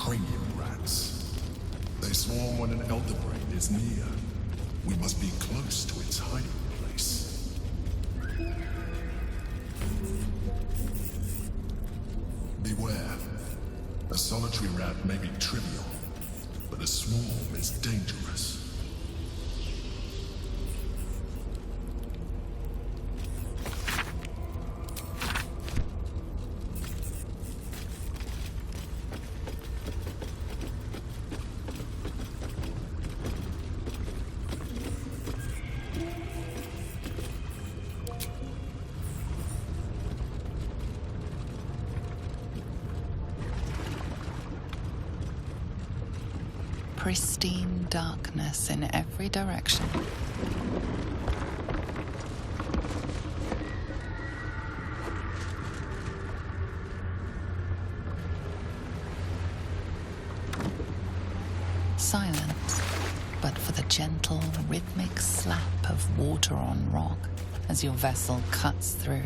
cranium rats. They swarm when an elder brain is near. We must be close to its hiding place. Beware. A solitary rat may be trivial, but a swarm is dangerous. Pristine darkness in every direction. Silence, but for the gentle, rhythmic slap of water on rock as your vessel cuts through.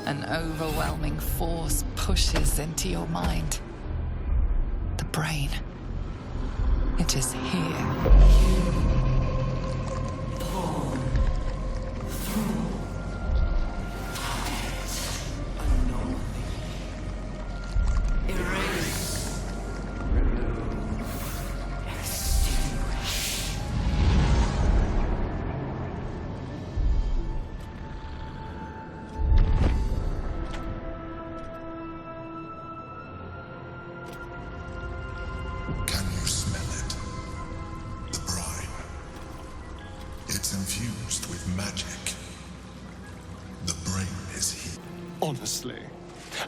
An overwhelming force pushes into your mind. The brain. It is here. Can you smell it? The brine. It's infused with magic. The brain is here. Honestly,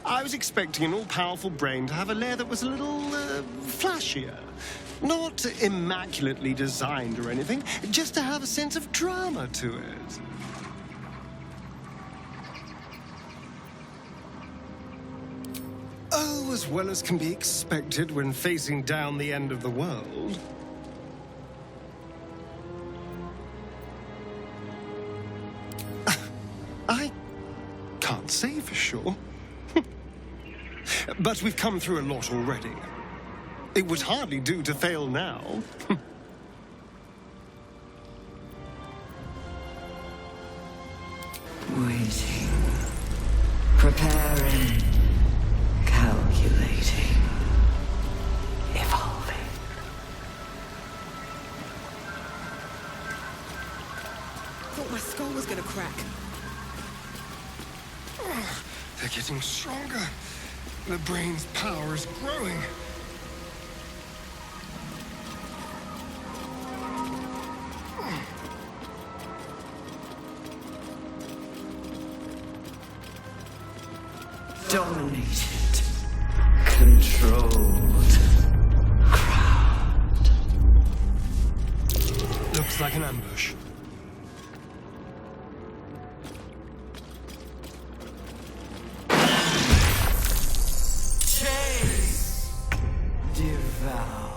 I was expecting an all-powerful brain to have a lair that was a little, flashier. Not immaculately designed or anything, just to have a sense of drama to it. Oh, as well as can be expected when facing down the end of the world. I can't say for sure. But we've come through a lot already. It would hardly do to fail now. Waiting. Preparing. Calculating. Evolving. Thought my skull was gonna crack. They're getting stronger. The brain's power is growing. Dominated. Controlled. Crowd. Looks like an ambush. Chase. Devour.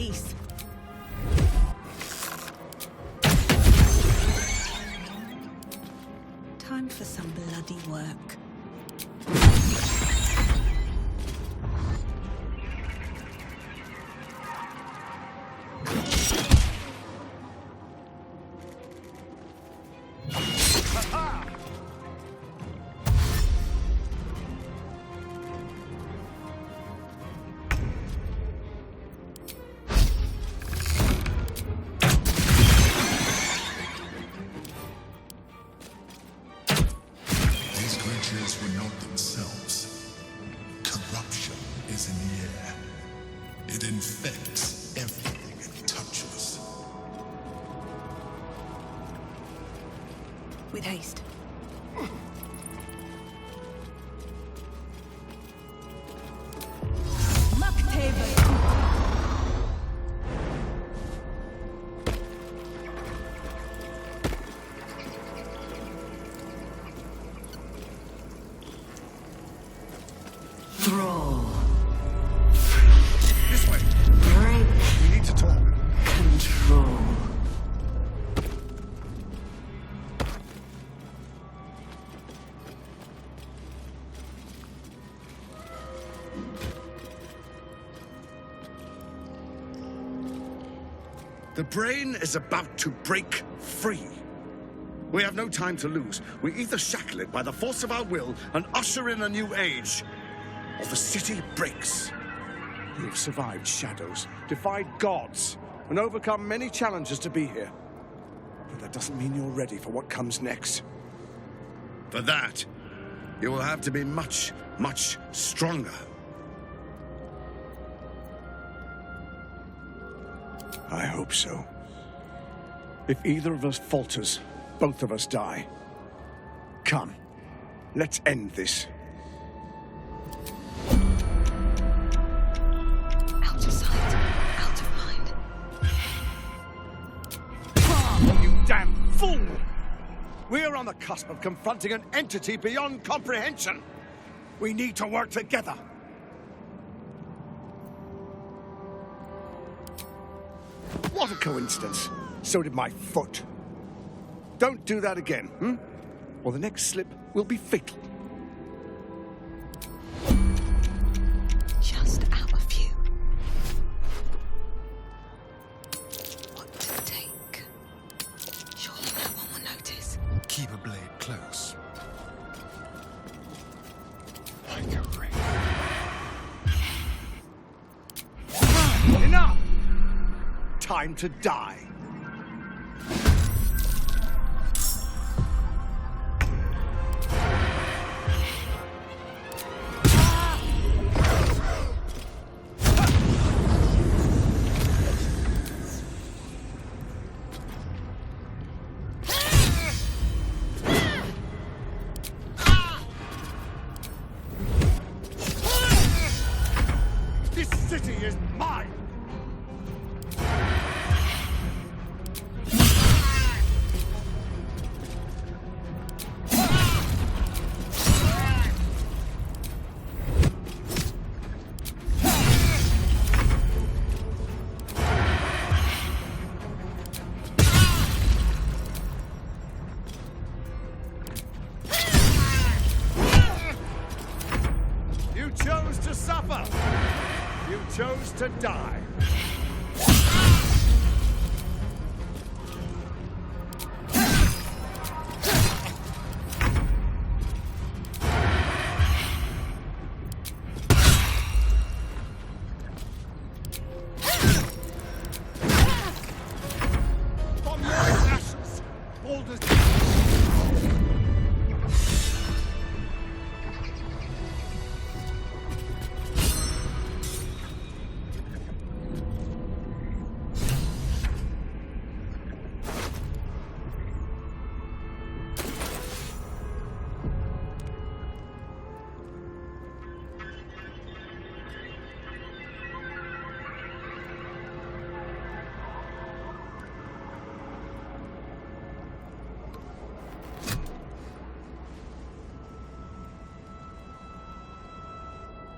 peace. Time for some bloody work. These creatures were not themselves. Corruption is in the air. It infects everything it touches. With haste. Thrall. This way. Break We need to talk. control. The brain is about to break free. We have no time to lose. We either shackle it by the force of our will and usher in a new age, or the city breaks. You've survived shadows, defied gods, and overcome many challenges to be here. But that doesn't mean you're ready for what comes next. For that, you will have to be much, much stronger. I hope so. If either of us falters, both of us die. Come, let's end this. Out of sight, out of mind. You damn fool! We're on the cusp of confronting an entity beyond comprehension. We need to work together. What a coincidence. So did my foot. Don't do that again, or the next slip will be fatal. Just out of view. What to take? Surely no one will notice. Keep a blade close. Like a ring. Enough! Time to die. This city is mine! You chose to suffer. You chose to die. From your ashes, Baldur's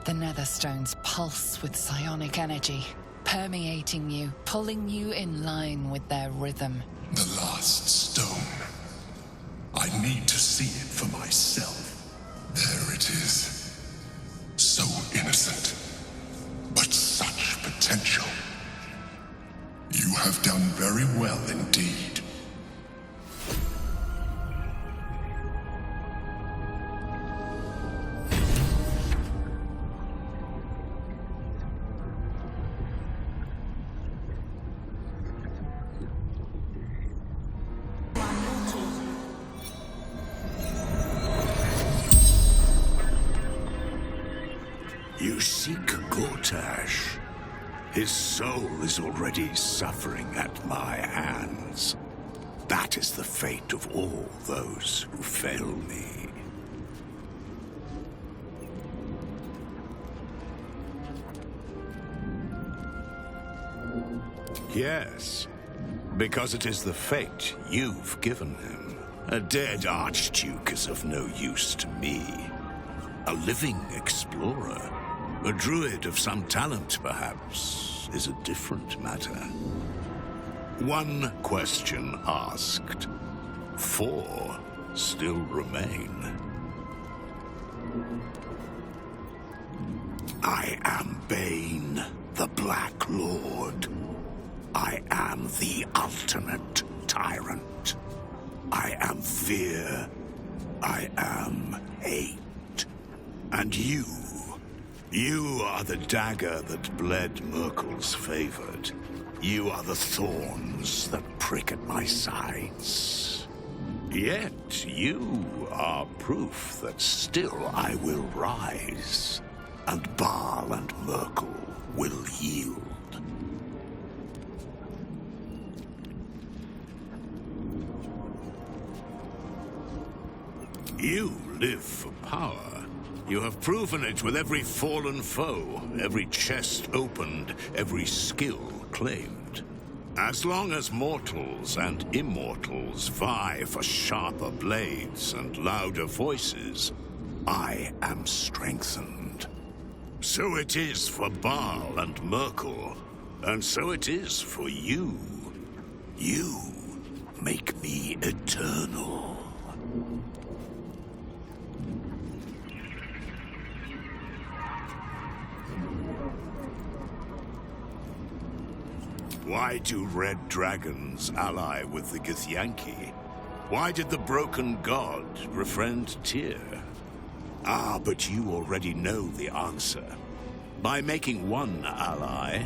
The nether stones pulse with psionic energy, permeating you, pulling you in line with their rhythm. The last stone. I need to see it for myself. There it is. So innocent, but such potential. You have done very well indeed. You seek Gortash. His soul is already suffering at my hands. That is the fate of all those who fail me. Yes, because it is the fate you've given him. A dead Archduke is of no use to me. A living explorer, a druid of some talent, perhaps, is a different matter. One question asked. 4 still remain. I am Bane, the Black Lord. I am the ultimate tyrant. I am fear. I am hate. And you are the dagger that bled Merkel's favored. You are the thorns that prick at my sides. Yet you are proof that still I will rise, and Baal and Merkel will yield. You live for power. You have proven it with every fallen foe, every chest opened, every skill claimed. As long as mortals and immortals vie for sharper blades and louder voices, I am strengthened. So it is for Baal and Merkel, and so it is for you. You make me eternal. Why do red dragons ally with the Githyanki? Why did the broken god befriend Tyr? Ah, but you already know the answer. By making one ally,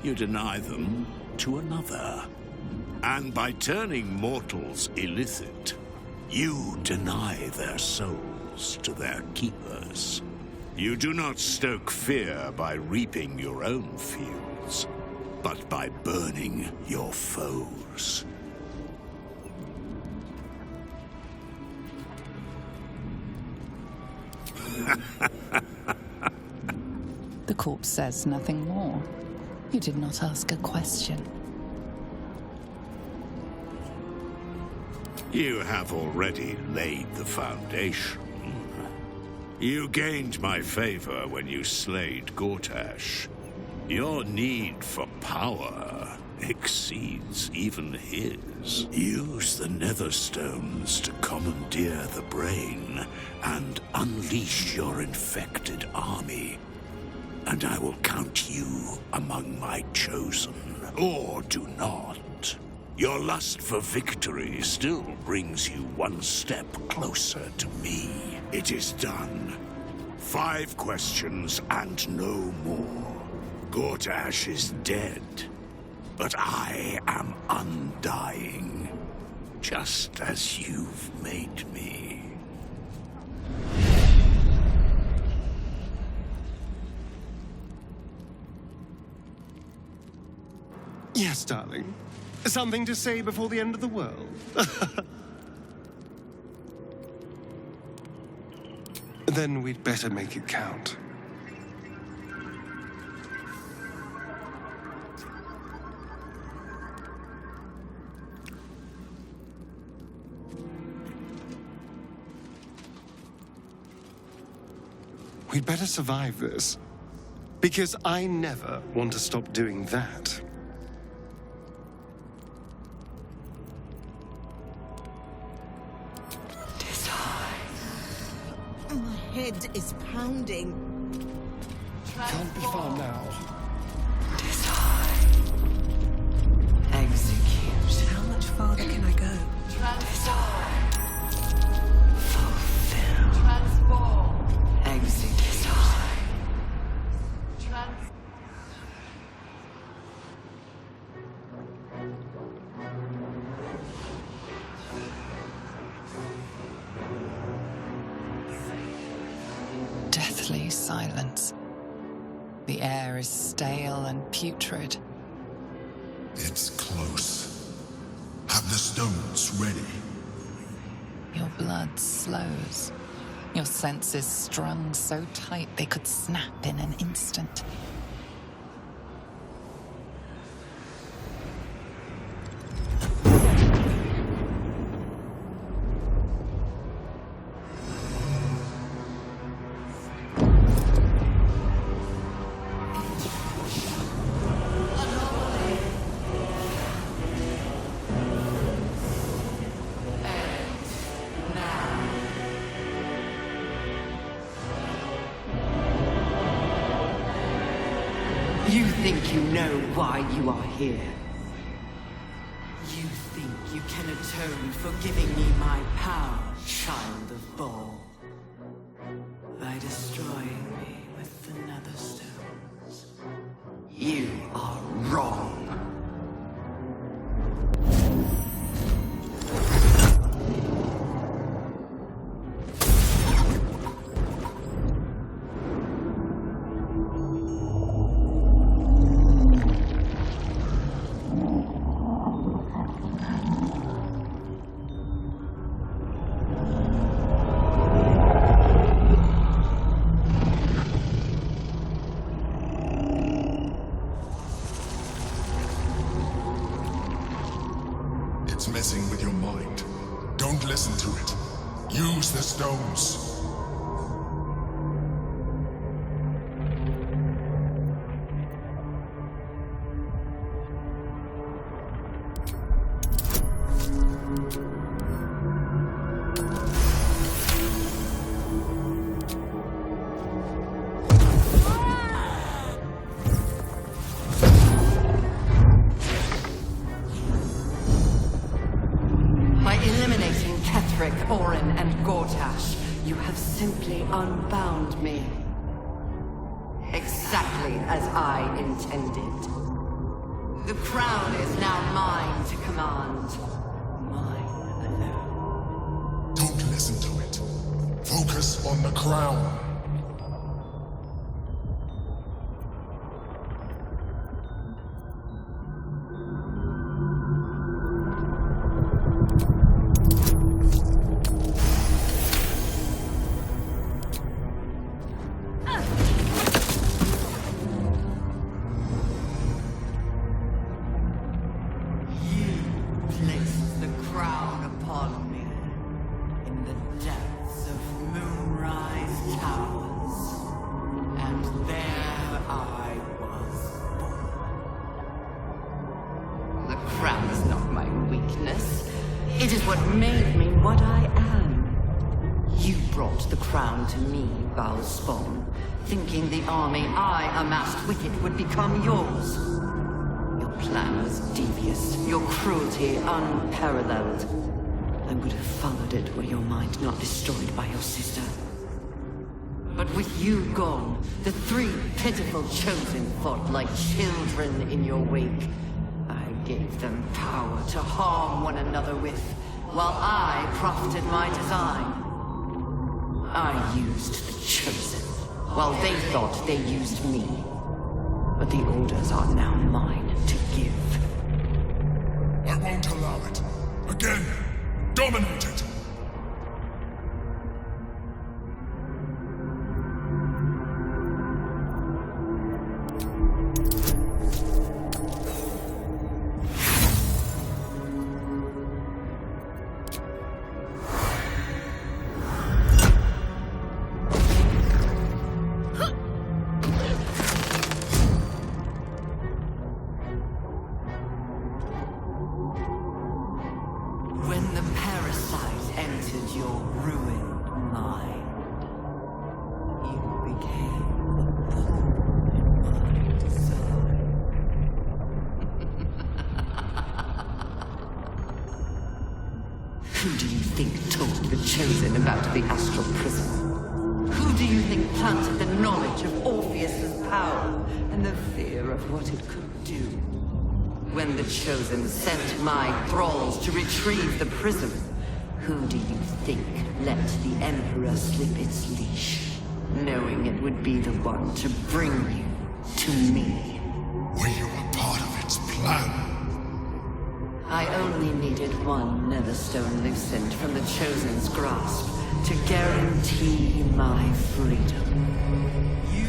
you deny them to another. And by turning mortals illicit, you deny their souls to their keepers. You do not stoke fear by reaping your own fields, but by burning your foes. The corpse says nothing more. You did not ask a question. You have already laid the foundation. You gained my favor when you slayed Gortash. Your need for power exceeds even his. Use the Netherstones to commandeer the brain and unleash your infected army. And I will count you among my chosen. Or do not. Your lust for victory still brings you one step closer to me. It is done. 5 questions and no more. Gortash is dead, but I am undying, just as you've made me. Yes, darling. Something to say before the end of the world? Then we'd better make it count. We'd better survive this. Because I never want to stop doing that. My head is pounding. Can't be far now. Execute. How much farther can I go? Fulfill. Execute. Deathly silence. The air is stale and putrid. It's close. Have the stones ready. Your blood slows. Your senses strung so tight they could snap in an instant. You think you know why you are here. You think you can atone for giving me my power, child of Baal. By destroying me with the nether stones. You are wrong. It's messing with your mind. Don't listen to it. Use the stones. Orin and Gortash, you have simply unbound me. Exactly as I intended. The crown is now mine to command. Mine alone. Don't listen to it. Focus on the crown. It is what made me what I am. You brought the crown to me, Balspawn, thinking the army I amassed with it would become yours. Your plan was devious, your cruelty unparalleled. I would have followed it were your mind not destroyed by your sister. But with you gone, the three pitiful chosen fought like children in your wake. I gave them power to harm one another with, while I profited my design. I used the chosen, while they thought they used me. But the orders are now mine to give. I won't allow it. Again, dominate it. entered your ruined mind. You became a pawn in my design. Who do you think told the Chosen about the astral prism? Who do you think planted the knowledge of Orpheus's power and the fear of what it could do? When the Chosen sent my thralls to retrieve the prism, who do you think let the Emperor slip its leash, knowing it would be the one to bring you to me? Were you a part of its plan? I only needed one Netherstone loosened from the Chosen's grasp to guarantee my freedom. You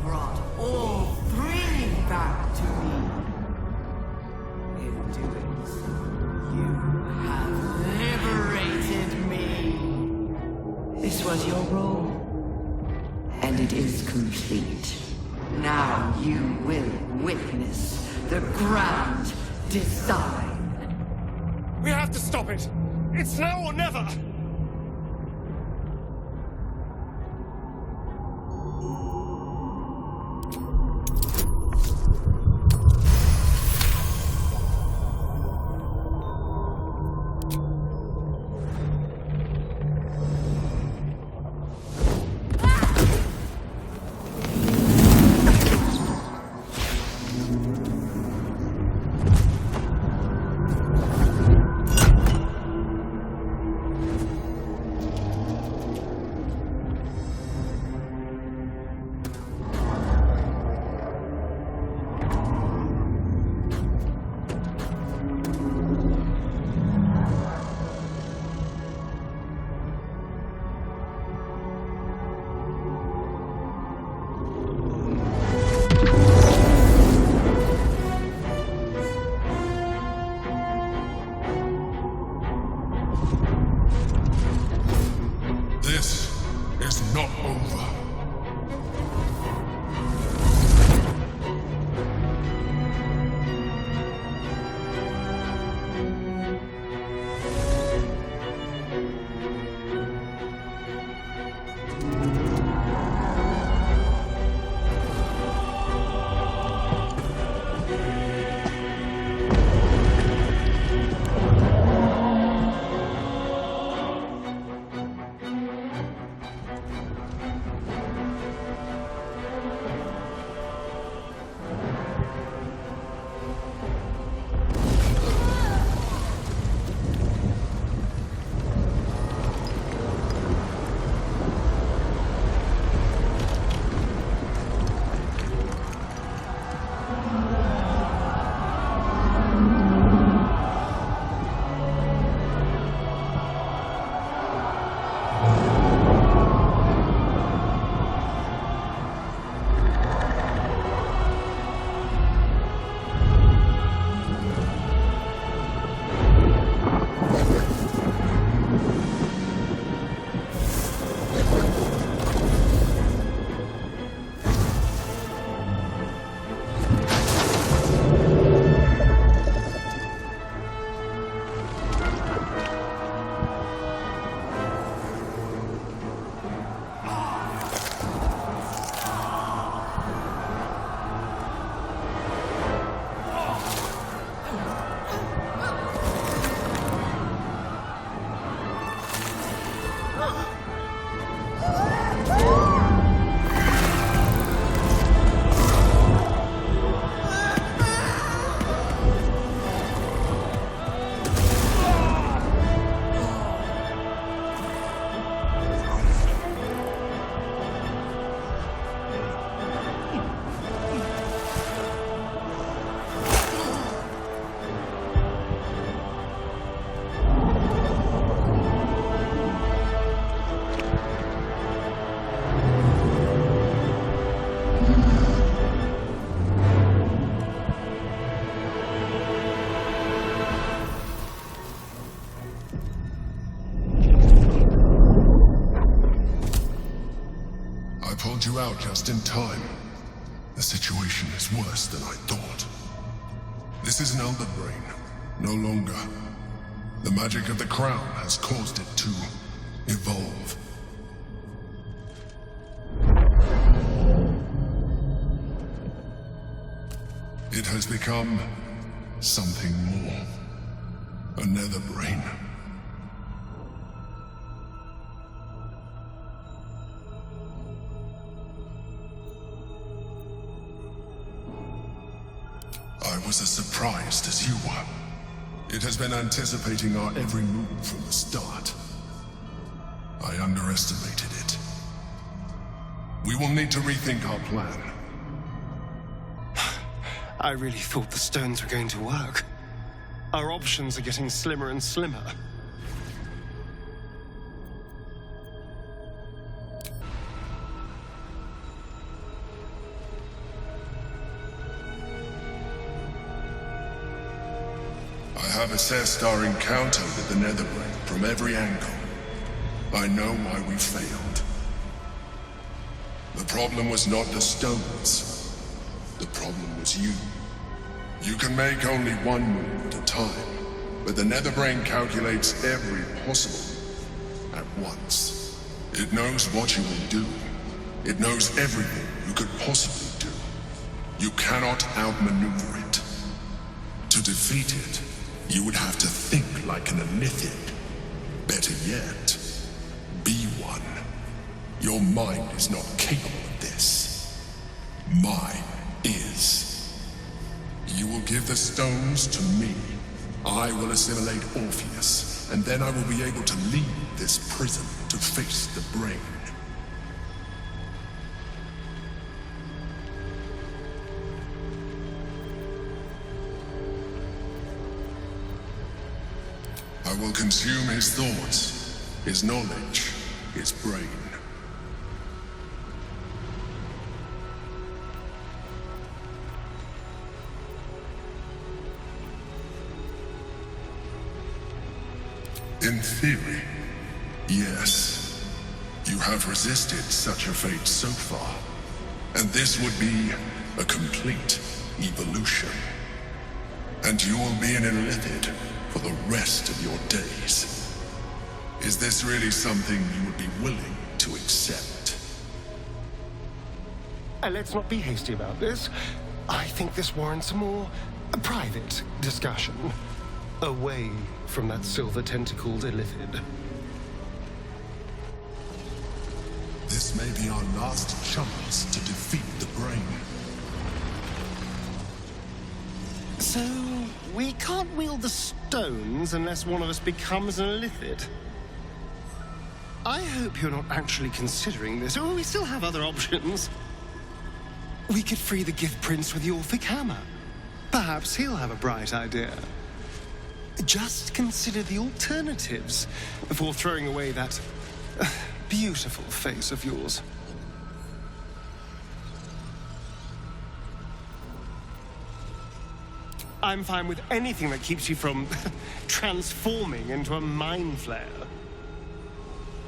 brought all three back to me. In doing so, you have liberated me. This was your role, and it is complete. Now you will witness the grand design. We have to stop it! It's now or never! This is not over. pulled you out just in time. The situation is worse than I thought. This is an Elder Brain. No longer. The magic of the crown has caused it to has become something more. A Netherbrain. I was as surprised as you were. It has been anticipating our every move from the start. I underestimated it. We will need to rethink our plan. I really thought the stones were going to work. Our options are getting slimmer and slimmer. I have assessed our encounter with the Netherbrain from every angle. I know why we failed. The problem was not the stones. The problem was you. You can make only one move at a time, but the Netherbrain calculates every possible move at once. It knows what you will do. It knows everything you could possibly do. You cannot outmaneuver it. To defeat it, you would have to think like an Illithid. Better yet, be one. Your mind is not capable of this. Mine is. You will give the stones to me. I will assimilate Orpheus, and then I will be able to leave this prison to face the brain. I will consume his thoughts, his knowledge, his brain. In theory, yes. You have resisted such a fate so far, and this would be a complete evolution. And you will be an Illithid for the rest of your days. Is this really something you would be willing to accept? Let's not be hasty about this. I think this warrants a more private discussion. Away from that silver-tentacled Illithid. This may be our last chance to defeat the brain. So, we can't wield the stones unless one of us becomes an Illithid. I hope you're not actually considering this, or we still have other options. We could free the Gift Prince with the Orphic Hammer. Perhaps he'll have a bright idea. Just consider the alternatives before throwing away that beautiful face of yours. I'm fine with anything that keeps you from transforming into a mind flayer.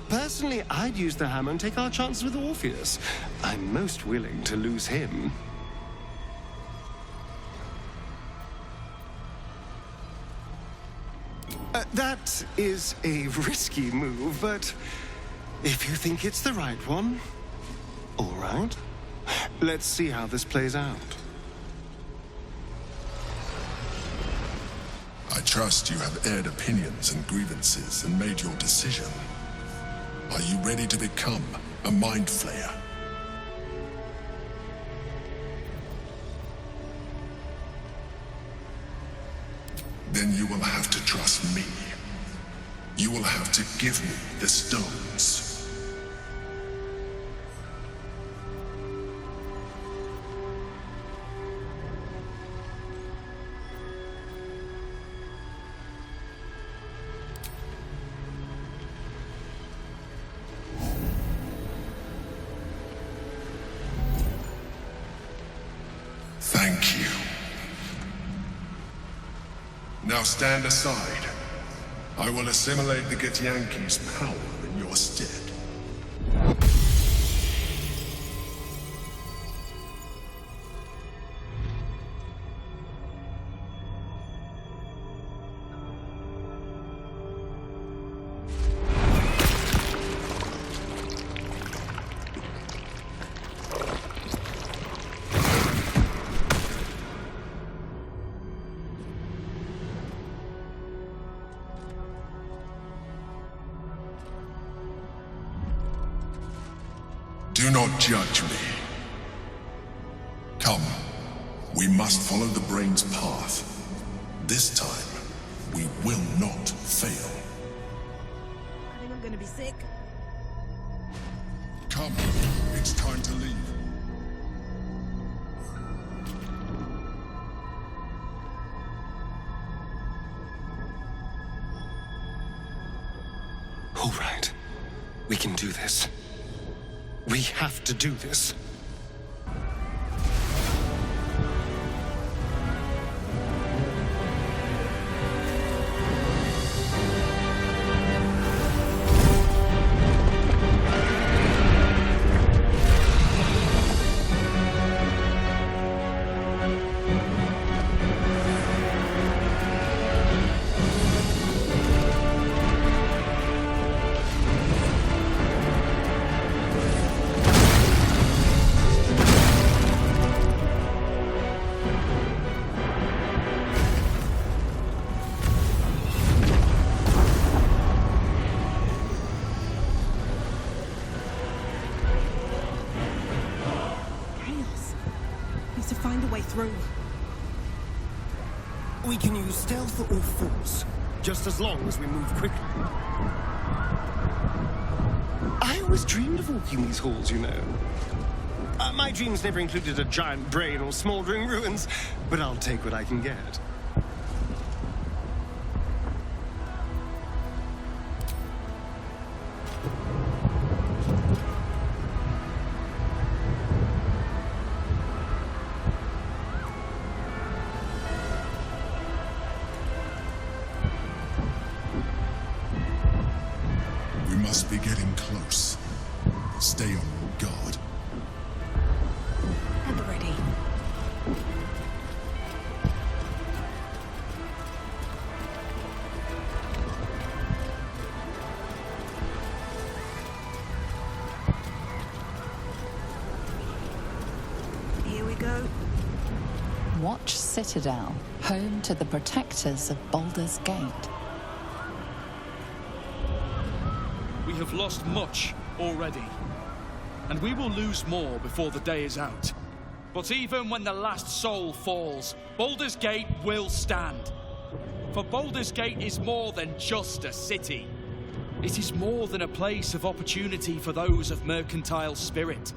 Personally, I'd use the hammer and take our chances with Orpheus. I'm most willing to lose him. That is a risky move, but if you think it's the right one, all right. Let's see how this plays out. I trust you have aired opinions and grievances and made your decision. Are you ready to become a mind flayer? Then you will have to trust me. You will have to give me the stones. Thank you. Now stand aside. I will assimilate the Githyanki's power in your stead. Do not judge me. Come, we must follow the brain's path. This time, we will not fail. I think I'm gonna be sick. Come, it's time to leave. All right. We can do this. We have to do this. Through. We can use stealth or force, just as long as we move quickly. I always dreamed of walking these halls, you know. My dreams never included a giant brain or smouldering ruins, but I'll take what I can get. We must be getting close. Stay on guard. Ever ready. Here we go. Watch Citadel, home to the protectors of Baldur's Gate. We have lost much already, and we will lose more before the day is out. But even when the last soul falls, Baldur's Gate will stand. For Baldur's Gate is more than just a city. It is more than a place of opportunity for those of mercantile spirit.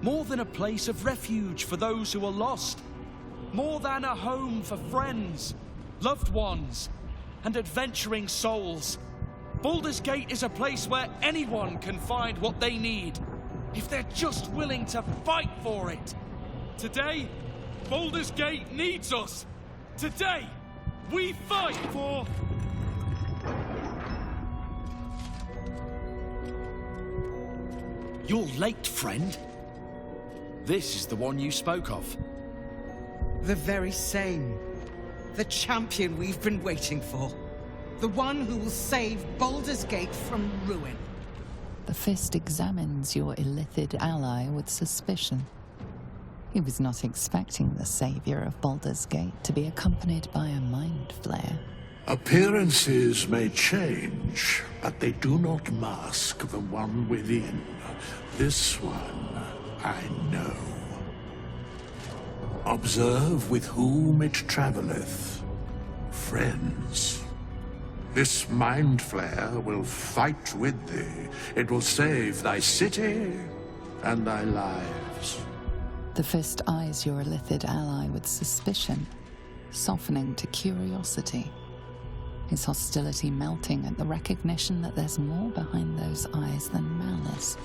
More than a place of refuge for those who are lost. More than a home for friends, loved ones, and adventuring souls. Baldur's Gate is a place where anyone can find what they need, if they're just willing to fight for it. Today, Baldur's Gate needs us. Today, we fight for... You're late, friend. This is the one you spoke of. The very same. The champion we've been waiting for. The one who will save Baldur's Gate from ruin. The Fist examines your illithid ally with suspicion. He was not expecting the savior of Baldur's Gate to be accompanied by a mind flare. Appearances may change, but they do not mask the one within. This one I know. Observe with whom it travelleth. Friends. This mind flare will fight with thee. It will save thy city and thy lives. The Fist eyes your illithid ally with suspicion, softening to curiosity. His hostility melting at the recognition that there's more behind those eyes than malice.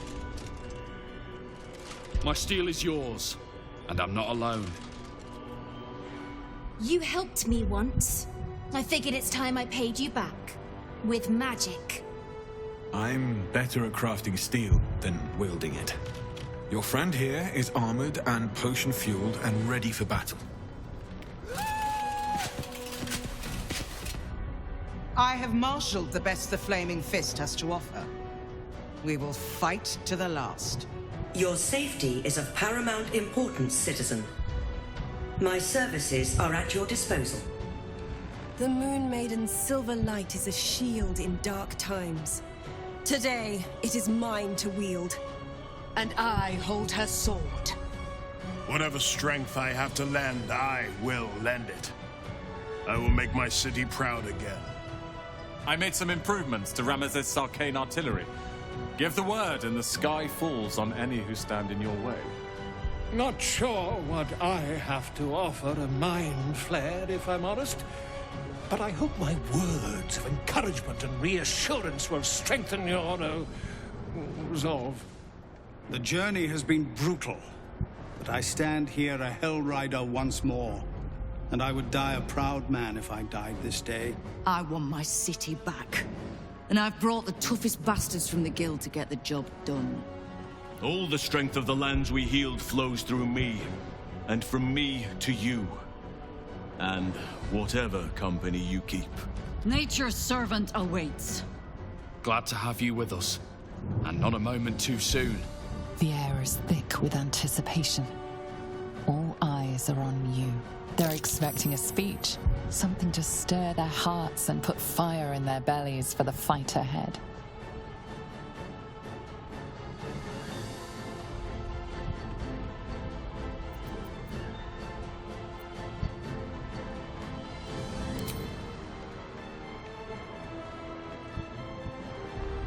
My steel is yours, and I'm not alone. You helped me once. I figured it's time I paid you back. With magic. I'm better at crafting steel than wielding it. Your friend here is armored and potion-fueled and ready for battle. I have marshaled the best the Flaming Fist has to offer. We will fight to the last. Your safety is of paramount importance, citizen. My services are at your disposal. The Moon Maiden's silver light is a shield in dark times. Today, it is mine to wield. and I hold her sword. Whatever strength I have to lend, I will lend it. I will make my city proud again. I made some improvements to Ramesses' arcane artillery. Give the word and the sky falls on any who stand in your way. Not sure what I have to offer a mind flare, if I'm honest. But I hope my words of encouragement and reassurance will strengthen your resolve. The journey has been brutal, but I stand here a Hell Rider once more. And I would die a proud man if I died this day. I want my city back. And I've brought the toughest bastards from the guild to get the job done. All the strength of the lands we healed flows through me, and from me to you. And whatever company you keep. Nature's servant awaits. Glad to have you with us, and not a moment too soon. The air is thick with anticipation. All eyes are on you. They're expecting a speech, something to stir their hearts and put fire in their bellies for the fight ahead.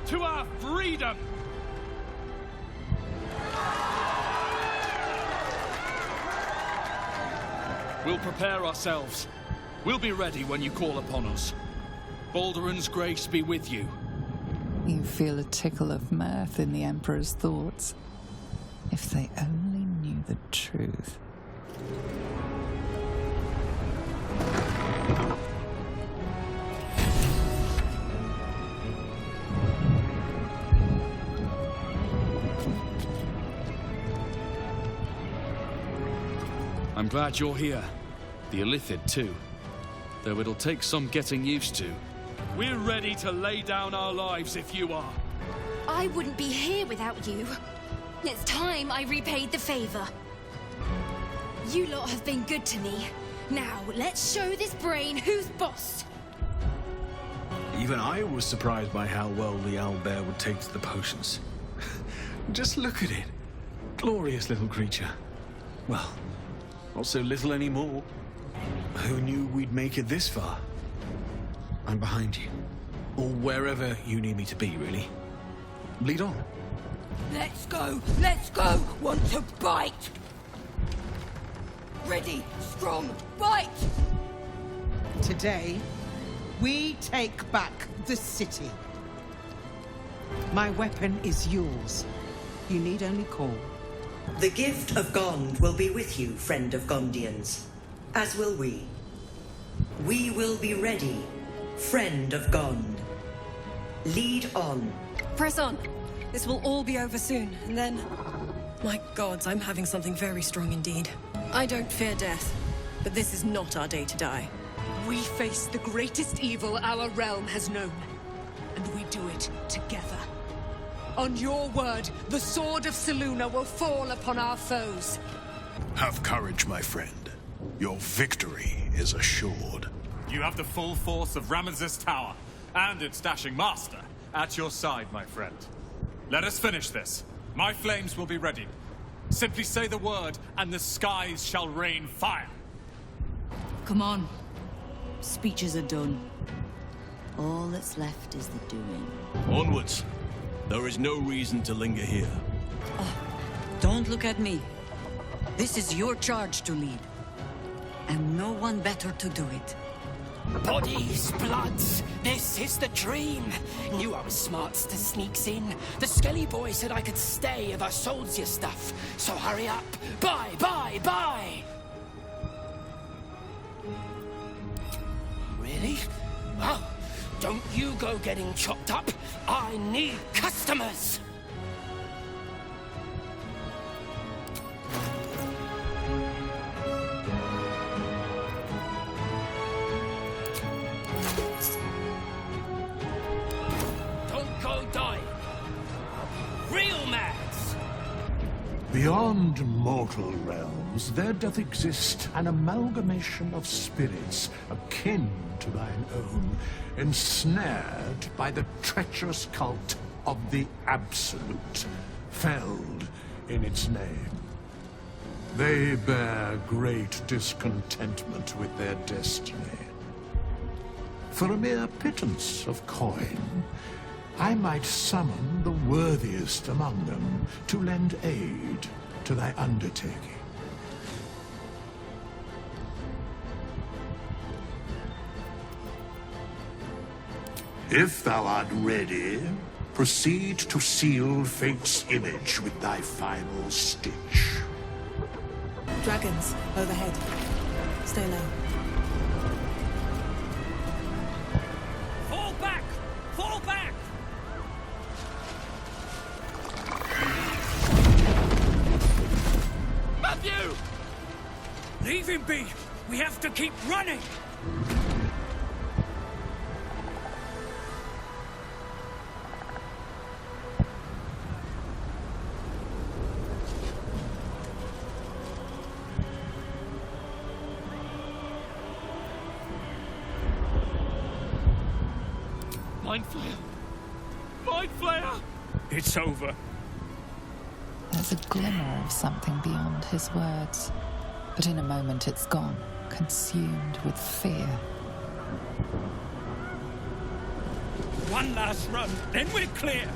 To our freedom! We'll prepare ourselves. We'll be ready when you call upon us. Balduran's grace be with you. You feel a tickle of mirth in the Emperor's thoughts. If they only knew the truth. I'm glad you're here. The Illithid, too. Though it'll take some getting used to. We're ready to lay down our lives if you are. I wouldn't be here without you. It's time I repaid the favor. You lot have been good to me. Now, let's show this brain who's boss. Even I was surprised by how well the owlbear would take to the potions. Just look at it. Glorious little creature. Well, not so little anymore. Who knew we'd make it this far? I'm behind you. Or wherever you need me to be, really. Lead on. Let's go! Let's go! Want to bite! Ready, strong, bite! Today, we take back the city. My weapon is yours. You need only call. The gift of Gond will be with you, friend of Gondians. As will we. We will be ready, friend of Gond. Lead on. Press on. This will all be over soon, and then... My gods, I'm having something very strong indeed. I don't fear death, but this is not our day to die. We face the greatest evil our realm has known, and we do it together. On your word, the sword of Selûne will fall upon our foes. Have courage, my friend. Your victory is assured. You have the full force of Ramesses Tower and its dashing master at your side, my friend. Let us finish this. My flames will be ready. Simply say the word, and the skies shall rain fire. Come on. Speeches are done. All that's left is the doing. Onwards. There is no reason to linger here. Don't look at me. This is your charge to lead. And no one better to do it. Bodies, bloods, this is the dream. Knew I was smart to sneaks in. The Skelly boy said I could stay if I sold you stuff. So hurry up. Buy, buy, buy! Really? Well, don't you go getting chopped up. I need customers! Beyond mortal realms, there doth exist an amalgamation of spirits akin to thine own, ensnared by the treacherous cult of the Absolute. felled in its name. They bear great discontentment with their destiny. For a mere pittance of coin, I might summon the worthiest among them to lend aid to thy undertaking. If thou art ready, proceed to seal Fate's image with thy final stitch. Dragons, overhead. Stay low. Fall back! Fall back! Matthew! Leave him be! We have to keep running! Mind Flayer! Mind Flayer! It's over. There's a glimmer of something beyond his words, but in a moment it's gone, consumed with fear. One last run, then we're clear.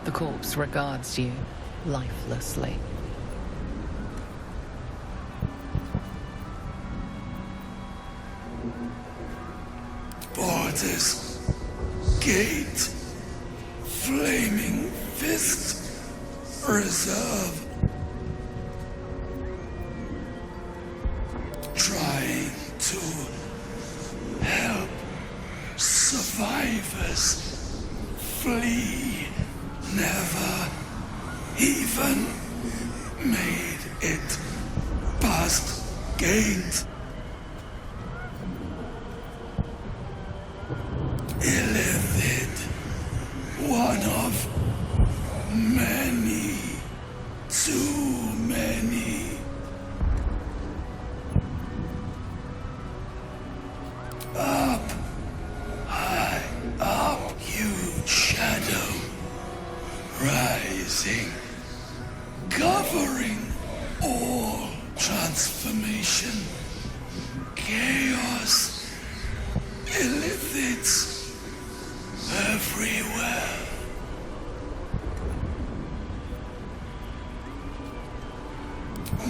The corpse regards you lifelessly. Borders, gate, flaming fist, reserve. Trying to help survivors flee. Never even made it past gate. Illithid, one of many, too many. Up, high, up, huge shadow. Rising, covering all transformation, chaos, illithids everywhere.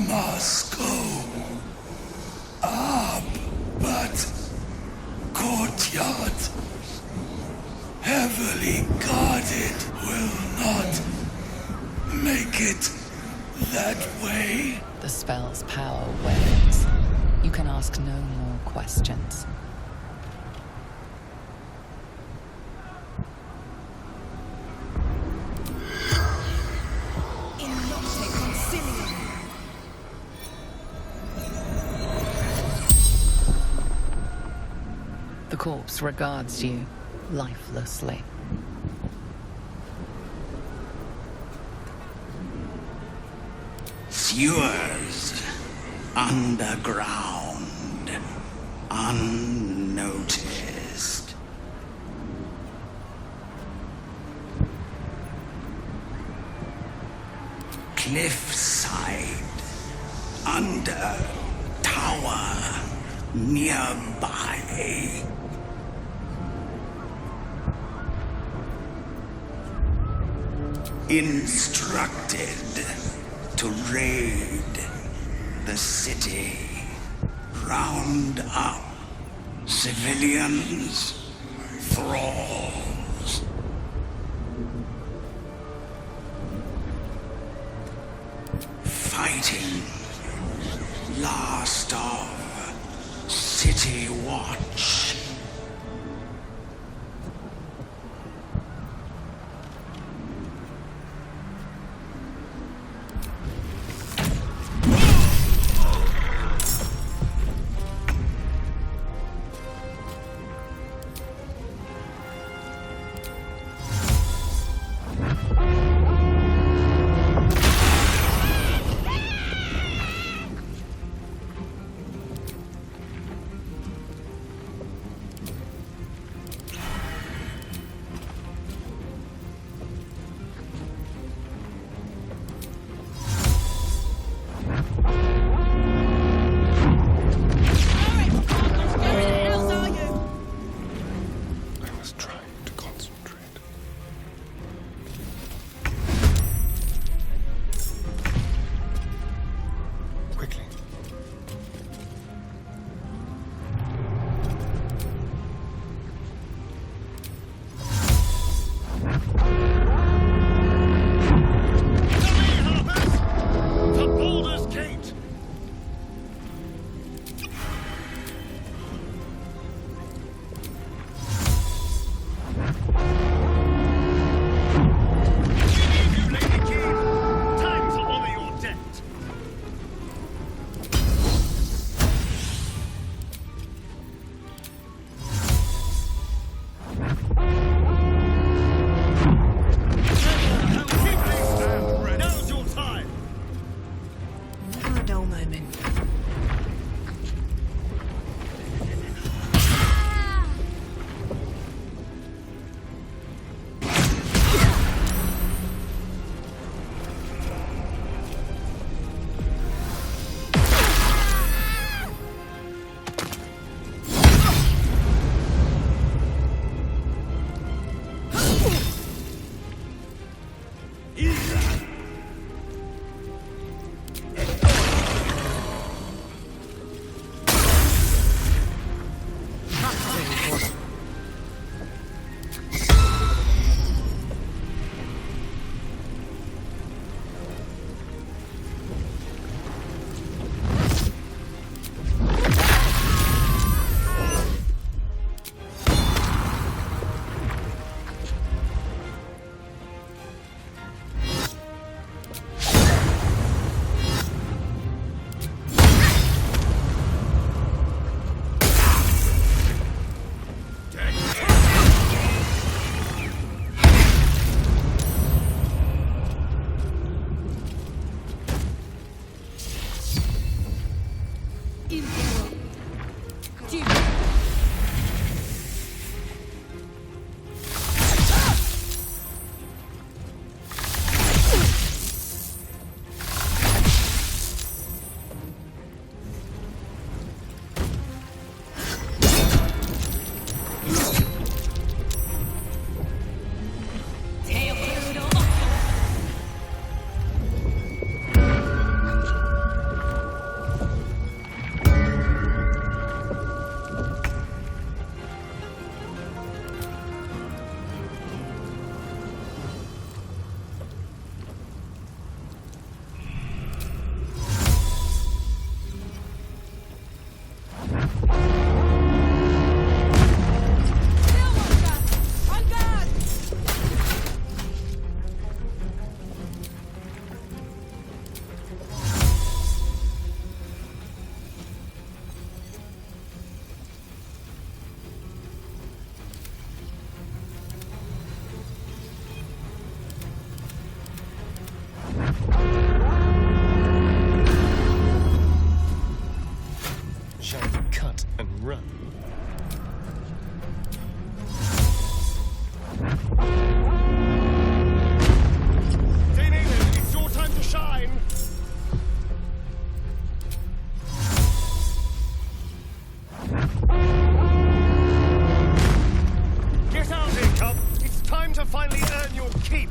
Must go up, but courtyard heavily guarded will not make it that way. The spell's power wanes. You can ask no more questions. The corpse regards you lifelessly. Sewers underground, unnoticed. Cliffside, under tower, nearby. Instructed to raid the city, round up civilians, thralls. Fighting last of City Watch. Run. It's your time to shine. Get out here, cub. It's time to finally earn your keep.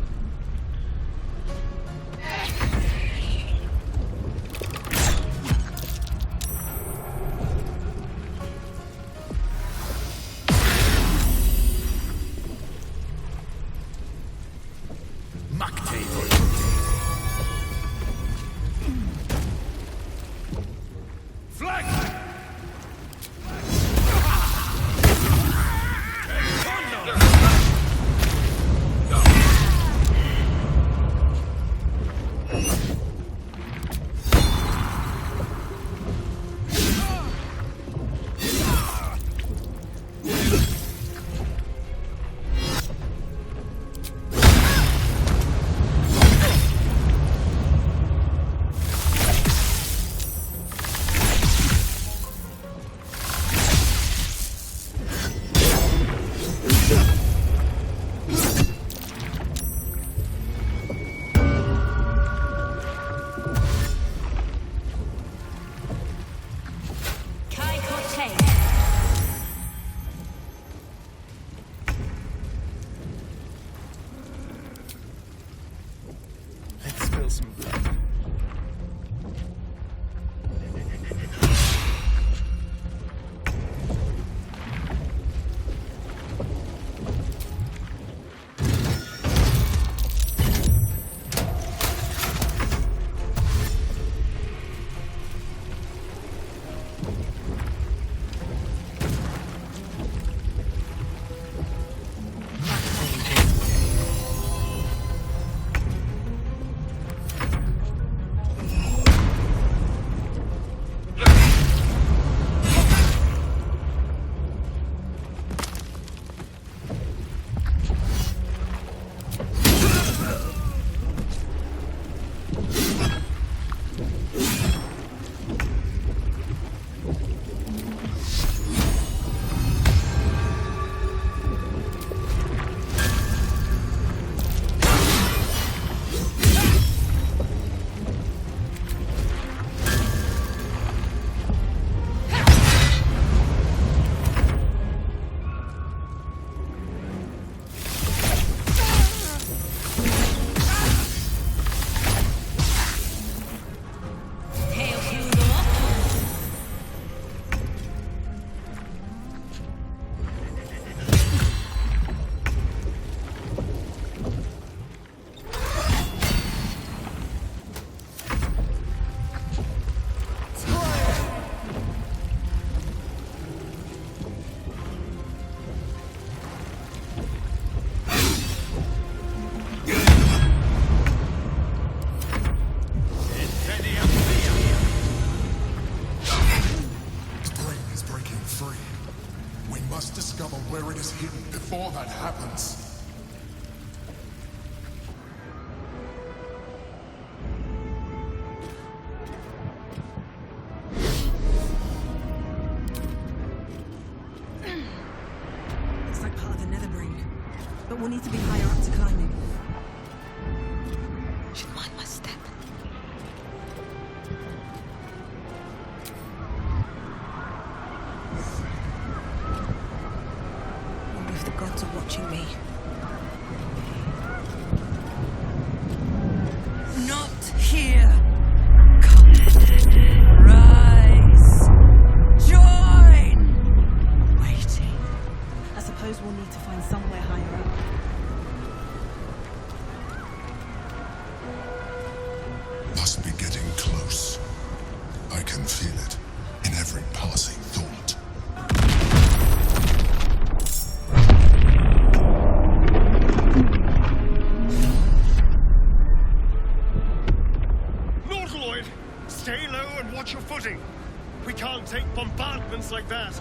take bombardments like that.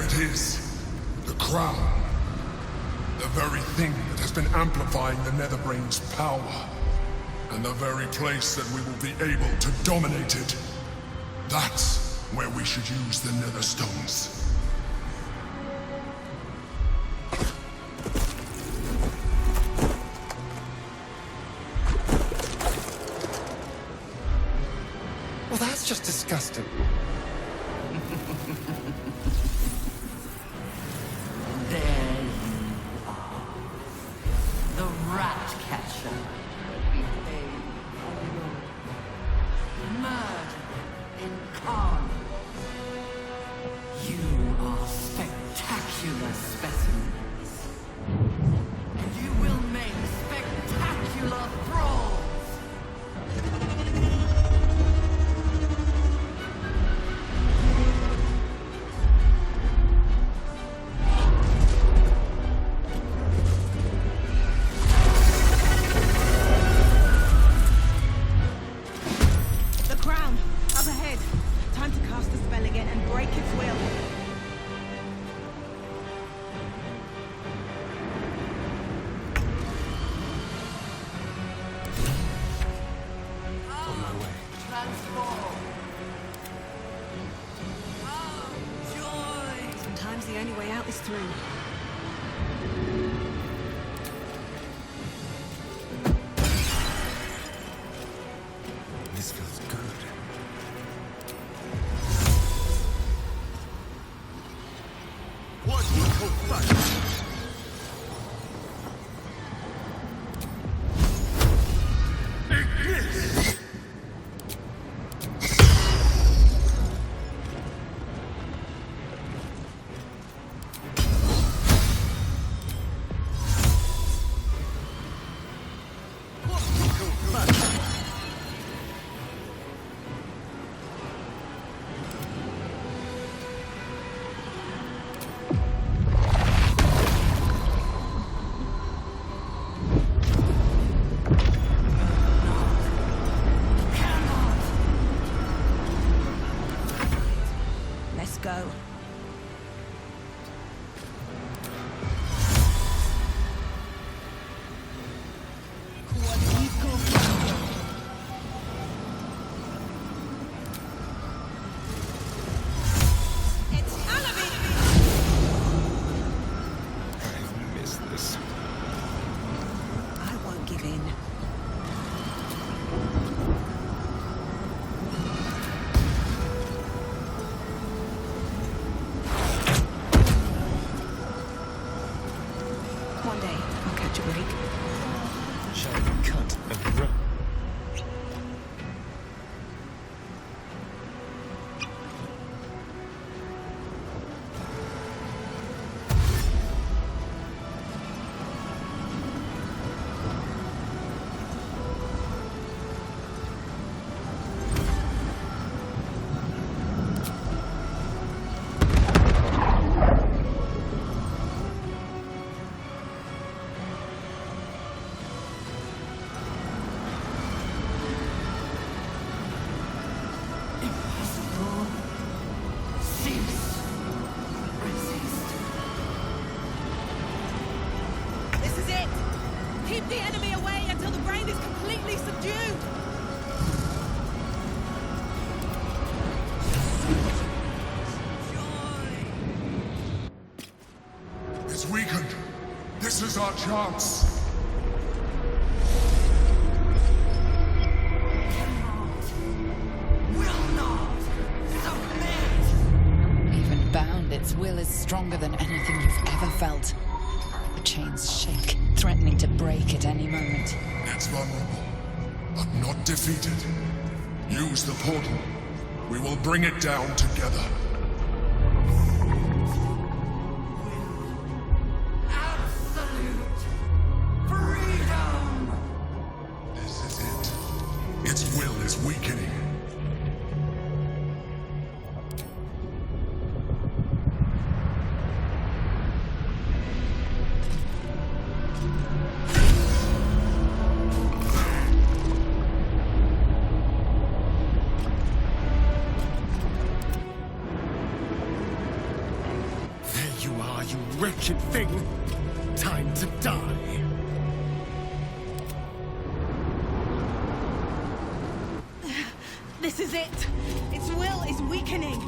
It is the crown. The very thing that has been amplifying the Netherbrain's power. And the very place that we will be able to dominate it. That's where we should use the Nether Stones. Well, that's just disgusting. There you are. The rat catcher. Behave murder incarnate. You are spectacular specimens. And you will make spectacular thralls. Sometimes the only way out is through. This feels good. What equal fight? go. I've missed this. I won't give in. One day, I'll catch a break. Shiny cunt and run. This is it! Keep the enemy away until the brain is completely subdued! It's weakened. This is our chance. Even bound, its will is stronger than anything you've ever felt. The chains shake, threatening to break at any moment. It's vulnerable, but not defeated. Use the portal. We will bring it down together. This is it. Its will is weakening. There you are, you wretched thing. Time to die. This is it! Its will is weakening!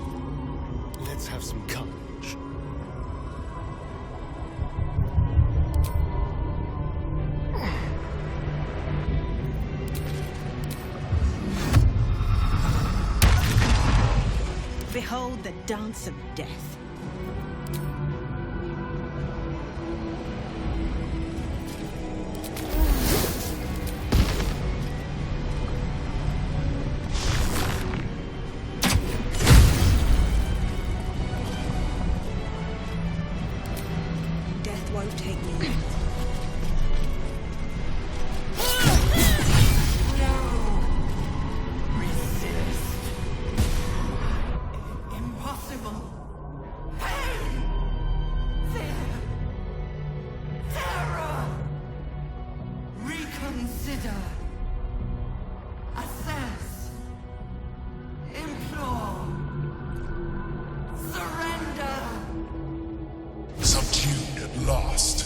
Let's have some courage. Behold the dance of death. Death won't take me yet. Impossible. Pain. Fear. Terror. Reconsider. Assess. Implore. Surrender. Subdued at last.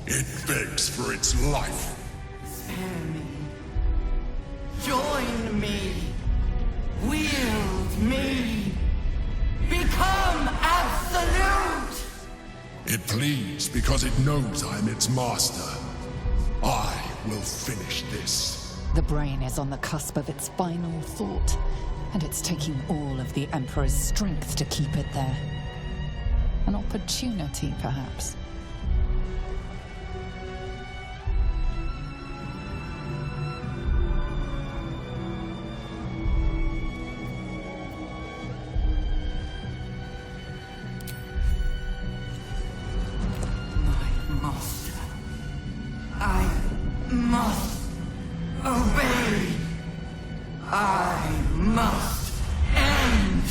It begs for its life. Spare me. Join me. Wield me. Become absolute. It pleads because it knows I am its master. I will finish this. The brain is on the cusp of its final thought, and it's taking all of the Emperor's strength to keep it there. An opportunity, perhaps. Master. I must obey. I must end.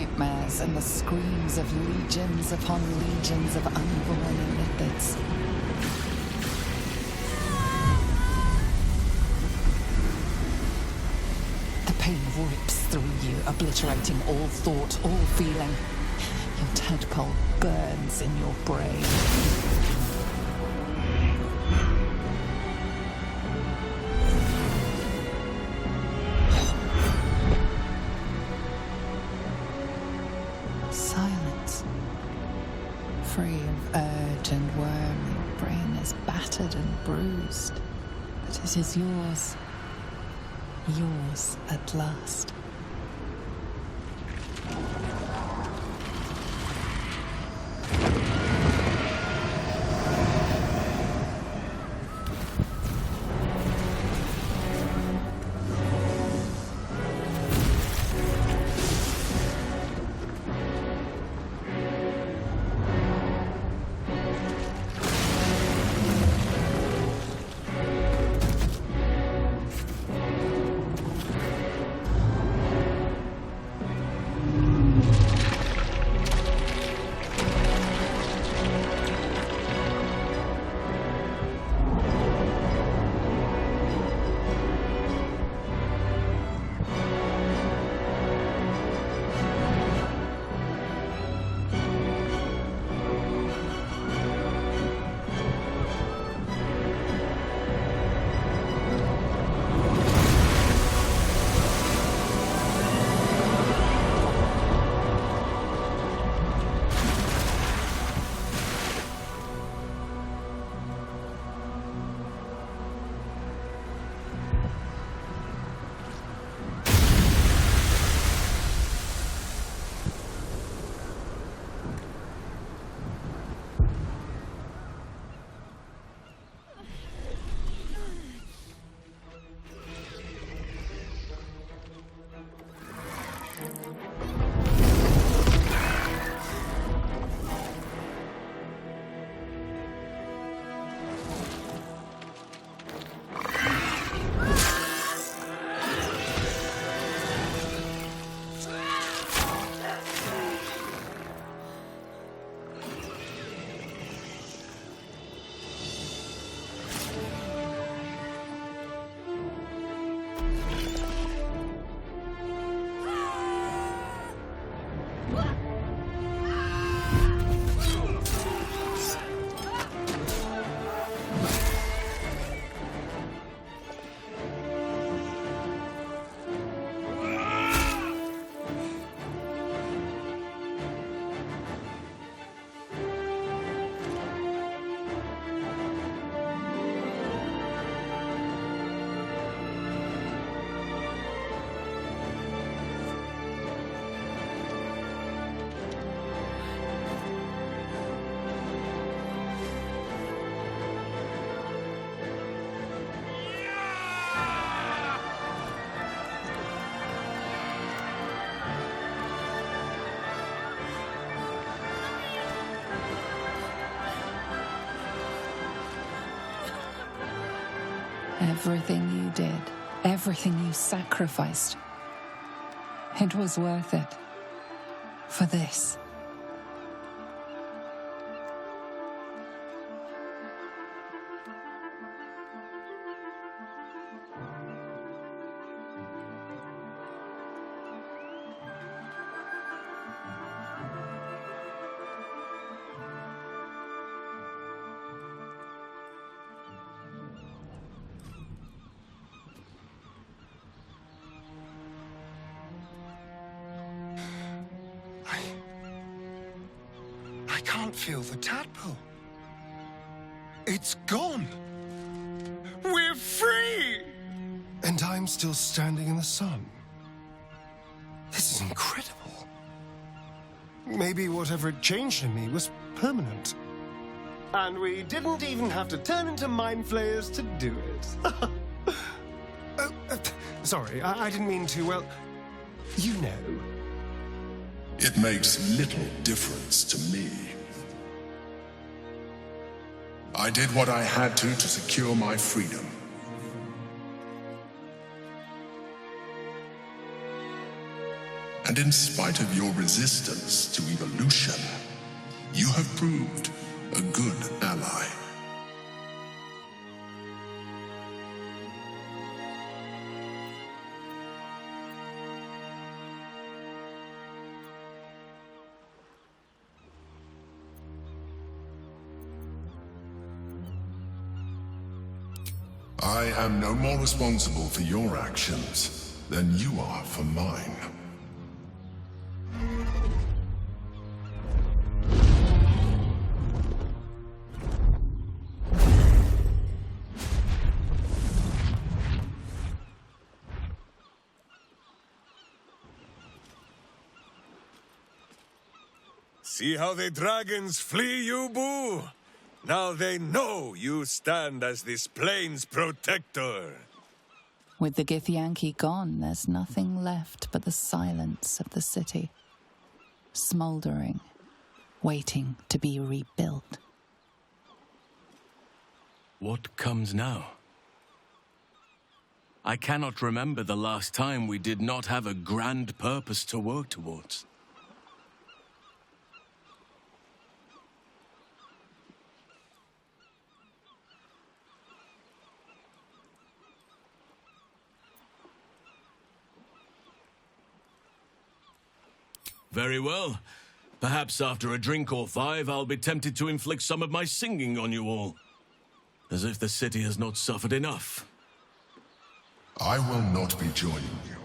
nightmares and the screams of legions upon legions of unborn lithids. The pain rips through you, obliterating all thought, all feeling. Your tadpole burns in your brain. Silence. Free of urge and worm, your brain is battered and bruised. But it is yours. Yours at last. Everything you did, everything you sacrificed, it was worth it. For this. I can't feel the tadpole. It's gone. We're free! And I'm still standing in the sun. This is incredible. Maybe whatever had changed in me was permanent. And we didn't even have to turn into mind flayers to do it. Sorry, I didn't mean to, well, you know. It makes little difference to me. I did what I had to secure my freedom. And in spite of your resistance to evolution, you have proved a good ally. I am no more responsible for your actions than you are for mine. See how the dragons flee you, Boo? Now they know you stand as this plane's protector. With the Githyanki gone, there's nothing left but the silence of the city, smouldering, waiting to be rebuilt. What comes now? I cannot remember the last time we did not have a grand purpose to work towards. Very well. Perhaps after a drink or 5, I'll be tempted to inflict some of my singing on you all. As if the city has not suffered enough. I will not be joining you.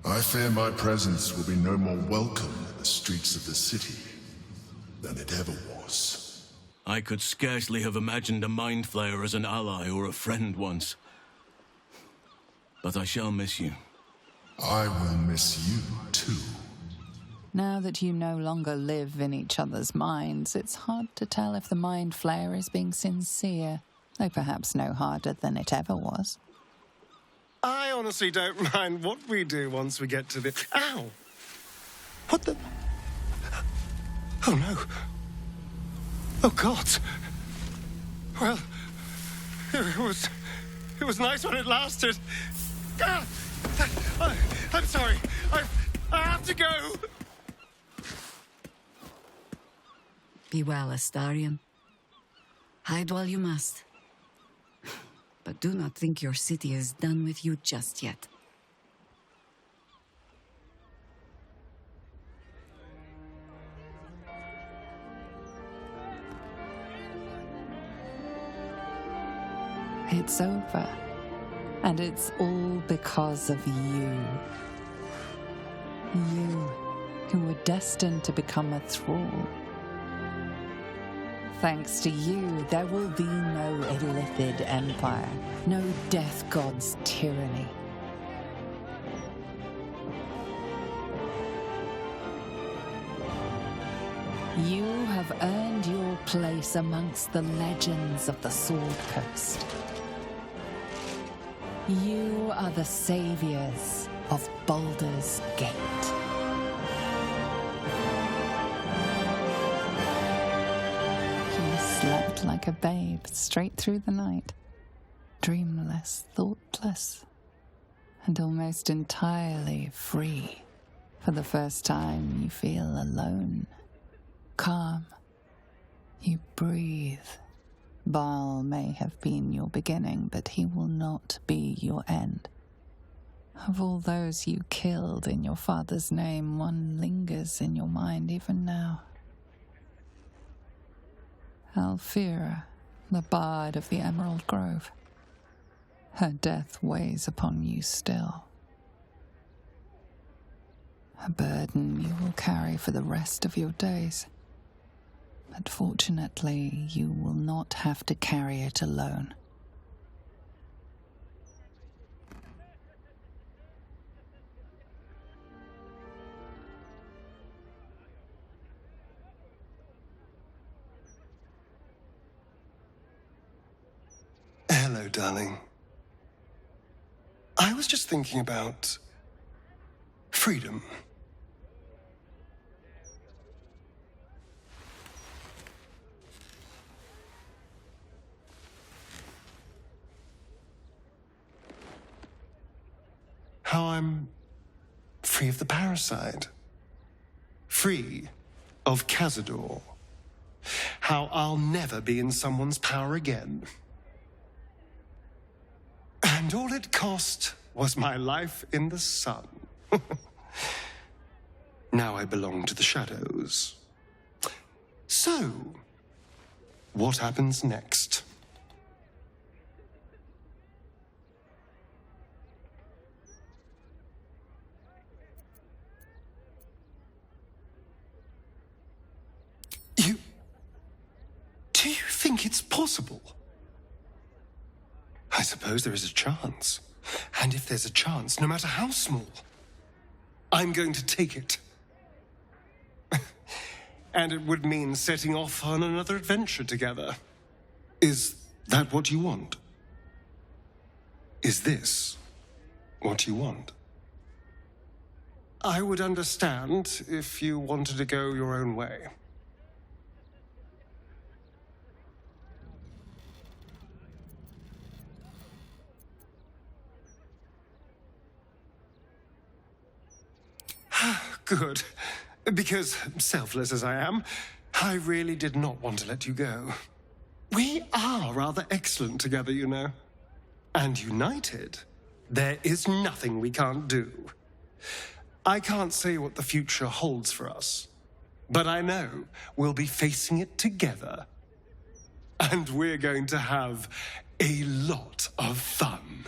I fear my presence will be no more welcome in the streets of the city than it ever was. I could scarcely have imagined a Mind Flayer as an ally or a friend once. But I shall miss you. I will miss you, too. Now that you no longer live in each other's minds, it's hard to tell if the Mind Flayer is being sincere, though perhaps no harder than it ever was. I honestly don't mind what we do once we get to the... Ow! What the... Oh, no. Oh, God. Well, it was nice when it lasted. Ah! I'm sorry. I have to go. Be well, Astarion. Hide while you must. But do not think your city is done with you just yet. It's over. And it's all because of you. You, who were destined to become a thrall. Thanks to you, there will be no Illithid Empire, no Death God's tyranny. You have earned your place amongst the legends of the Sword Coast. You are the saviors of Baldur's Gate. Slept like a babe straight through the night, dreamless, thoughtless, and almost entirely free. For the first time, you feel alone, calm. You breathe. Baal may have been your beginning, but he will not be your end. Of all those you killed in your father's name, one lingers in your mind even now. Alfira, the bard of the Emerald Grove. Her death weighs upon you still. A burden you will carry for the rest of your days. But fortunately, you will not have to carry it alone. Hello, darling. I was just thinking about freedom. How I'm free of the parasite. Free of Cazador. How I'll never be in someone's power again. And all it cost was my life in the sun. Now I belong to the shadows. So, what happens next? Do you think it's possible? I suppose there is a chance. And if there's a chance, no matter how small, I'm going to take it. And it would mean setting off on another adventure together. Is that what you want? Is this what you want? I would understand if you wanted to go your own way. Good. Because, selfless as I am, I really did not want to let you go. We are rather excellent together, you know. And united, there is nothing we can't do. I can't say what the future holds for us, but I know we'll be facing it together. And we're going to have a lot of fun.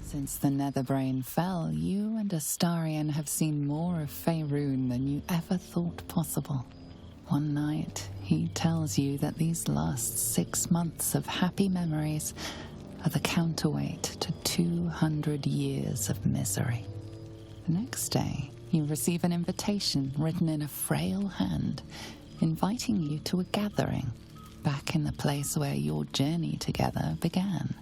Since the Netherbrain fell, you and Astarion have seen more of Faerun than you ever thought possible. One night, he tells you that these last 6 months of happy memories are the counterweight to 200 years of misery. The next day, you receive an invitation written in a frail hand, inviting you to a gathering back in the place where your journey together began.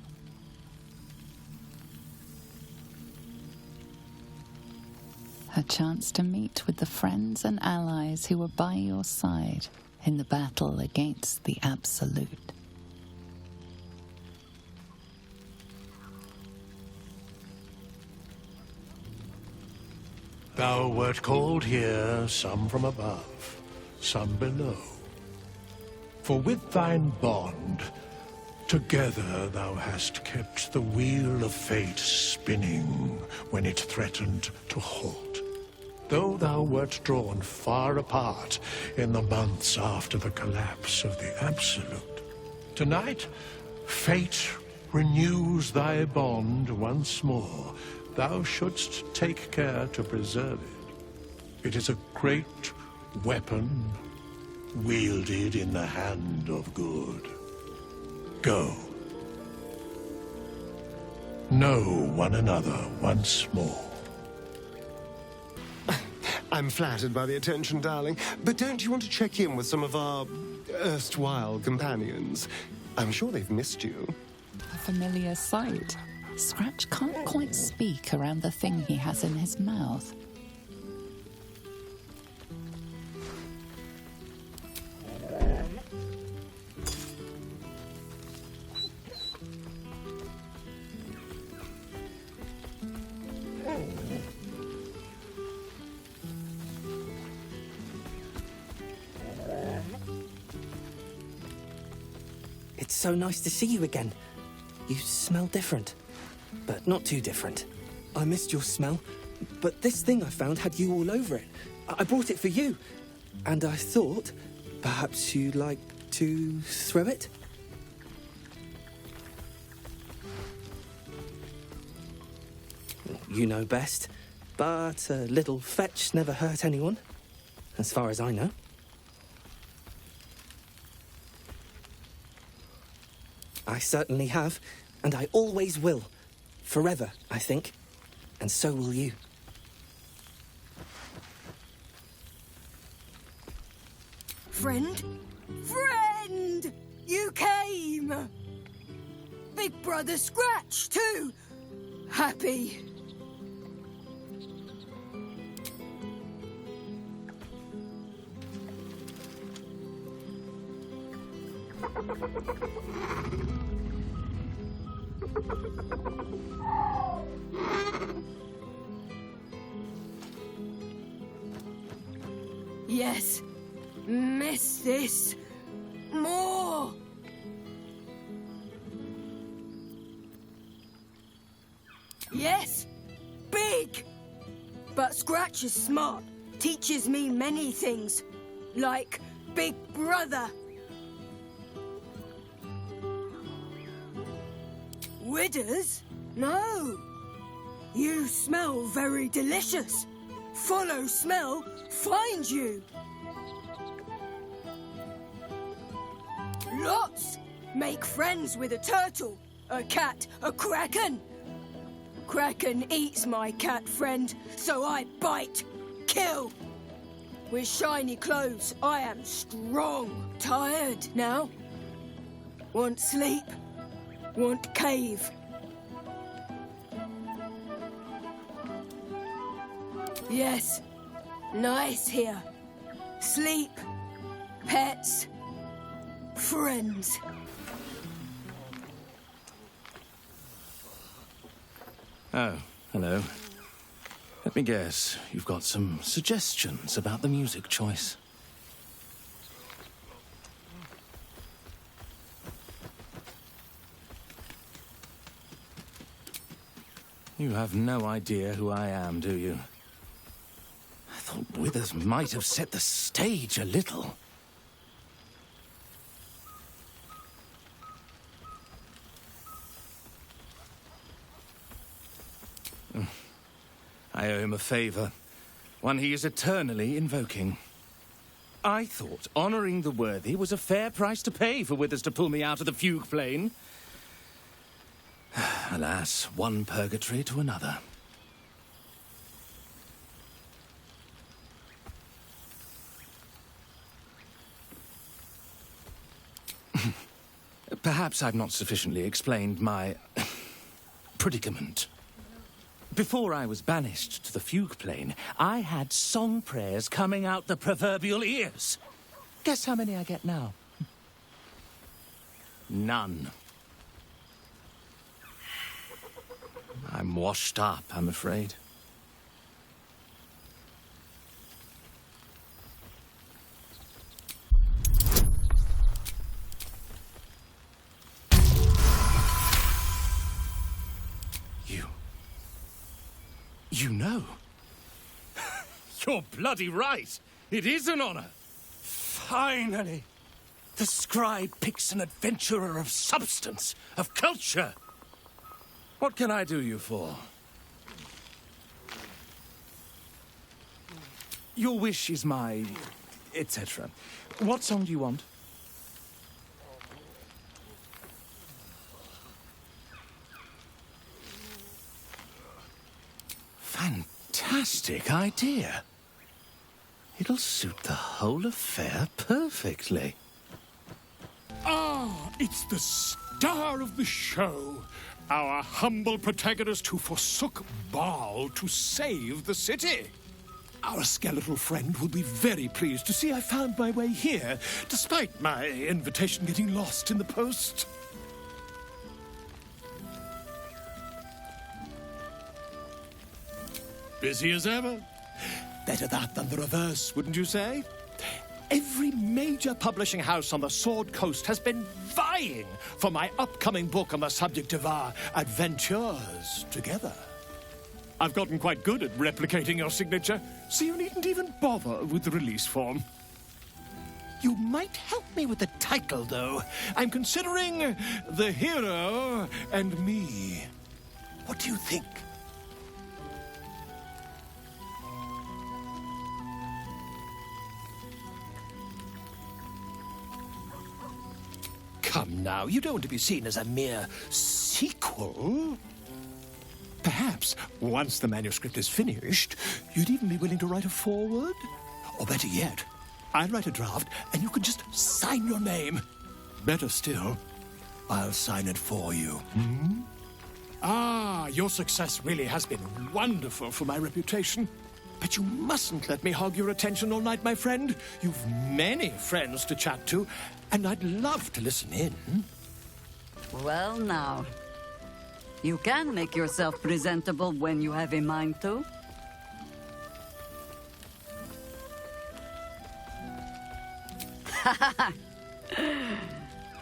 A chance to meet with the friends and allies who were by your side in the battle against the Absolute. Thou wert called here, some from above, some below. For with thine bond, together thou hast kept the wheel of fate spinning when it threatened to halt. Though thou wert drawn far apart in the months after the collapse of the Absolute, tonight fate renews thy bond once more. Thou shouldst take care to preserve it. It is a great weapon wielded in the hand of good. Go. Know one another once more. I'm flattered by the attention, darling, but don't you want to check in with some of our erstwhile companions? I'm sure they've missed you. A familiar sight. Scratch can't quite speak around the thing he has in his mouth. It's so nice to see you again. You smell different, but not too different. I missed your smell, but this thing I found had you all over it. I brought it for you, and I thought perhaps you'd like to throw it? You know best, but a little fetch never hurt anyone, as far as I know. I certainly have, and I always will. Forever, I think. And so will you. Friend? Friend! You came! Big Brother Scratch, too! Happy. Yes. Miss this. More. Yes. Big. But Scratch is smart. Teaches me many things. Like Big Brother. Withers? No. You smell very delicious. Follow smell, find you. Lots. Make friends with a turtle, a cat, a kraken. Kraken eats my cat friend, so I bite, kill. With shiny clothes, I am strong. Tired now. Want sleep. Want cave. Yes. Nice here. Sleep. Pets. Friends. Oh, hello. Let me guess, you've got some suggestions about the music choice. You have no idea who I am, do you? I thought Withers might have set the stage a little. I owe him a favor, one he is eternally invoking. I thought honoring the worthy was a fair price to pay for Withers to pull me out of the fugue plane. Alas, one purgatory to another. Perhaps I've not sufficiently explained my predicament. Before I was banished to the fugue plane, I had song prayers coming out the proverbial ears. Guess how many I get now? None. I'm washed up, I'm afraid. You know. You're bloody right. It is an honor. Finally. The scribe picks an adventurer of substance, of culture. What can I do you for? Your wish is my... etc. What song do you want? Fantastic idea. It'll suit the whole affair perfectly. Ah, it's the star of the show. Our humble protagonist who forsook Baal to save the city. Our skeletal friend will be very pleased to see I found my way here, despite my invitation getting lost in the post. Busy as ever. Better that than the reverse, wouldn't you say? Every major publishing house on the Sword Coast has been vying for my upcoming book on the subject of our adventures together. I've gotten quite good at replicating your signature, so you needn't even bother with the release form. You might help me with the title, though. I'm considering The Hero and Me. What do you think? Come now, you don't want to be seen as a mere sequel. Perhaps, once the manuscript is finished, you'd even be willing to write a foreword? Or better yet, I'll write a draft and you can just sign your name. Better still, I'll sign it for you. Ah, your success really has been wonderful for my reputation. But you mustn't let me hog your attention all night, my friend. You've many friends to chat to, and I'd love to listen in. Well, now. You can make yourself presentable when you have a mind to.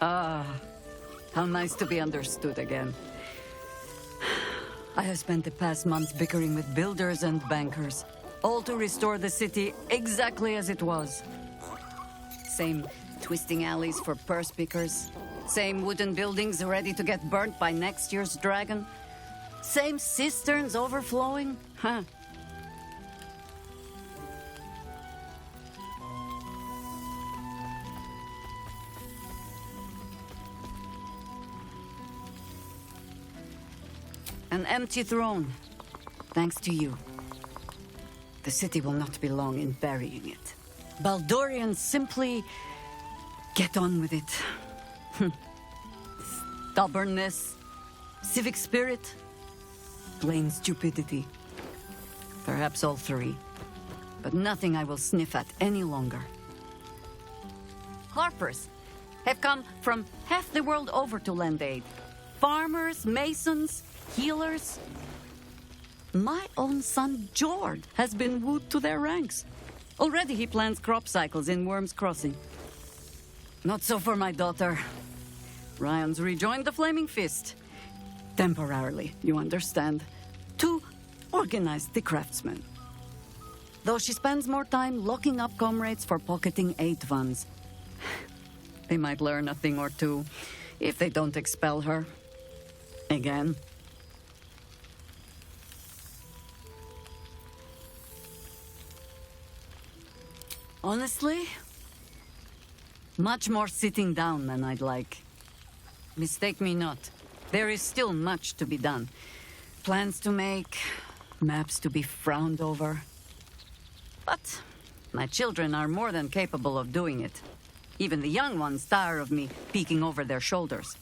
Ah, how nice to be understood again. I have spent the past months bickering with builders and bankers, all to restore the city exactly as it was. Same twisting alleys for purse pickers, same wooden buildings ready to get burnt by next year's dragon, same cisterns overflowing, huh? An empty throne, thanks to you. The city will not be long in burying it. Baldorians simply get on with it. Stubbornness, civic spirit, plain stupidity. Perhaps all three, but nothing I will sniff at any longer. Harpers have come from half the world over to lend aid. Farmers, masons, healers. My own son, Jord, has been wooed to their ranks. Already he plans crop cycles in Worm's Crossing. Not so for my daughter. Ryan's rejoined the Flaming Fist. Temporarily, you understand. To organize the craftsmen. Though she spends more time locking up comrades for pocketing aid funds. They might learn a thing or two if they don't expel her. Again. Honestly, much more sitting down than I'd like. Mistake me not. There is still much to be done. Plans to make, maps to be frowned over. But my children are more than capable of doing it. Even the young ones tire of me peeking over their shoulders.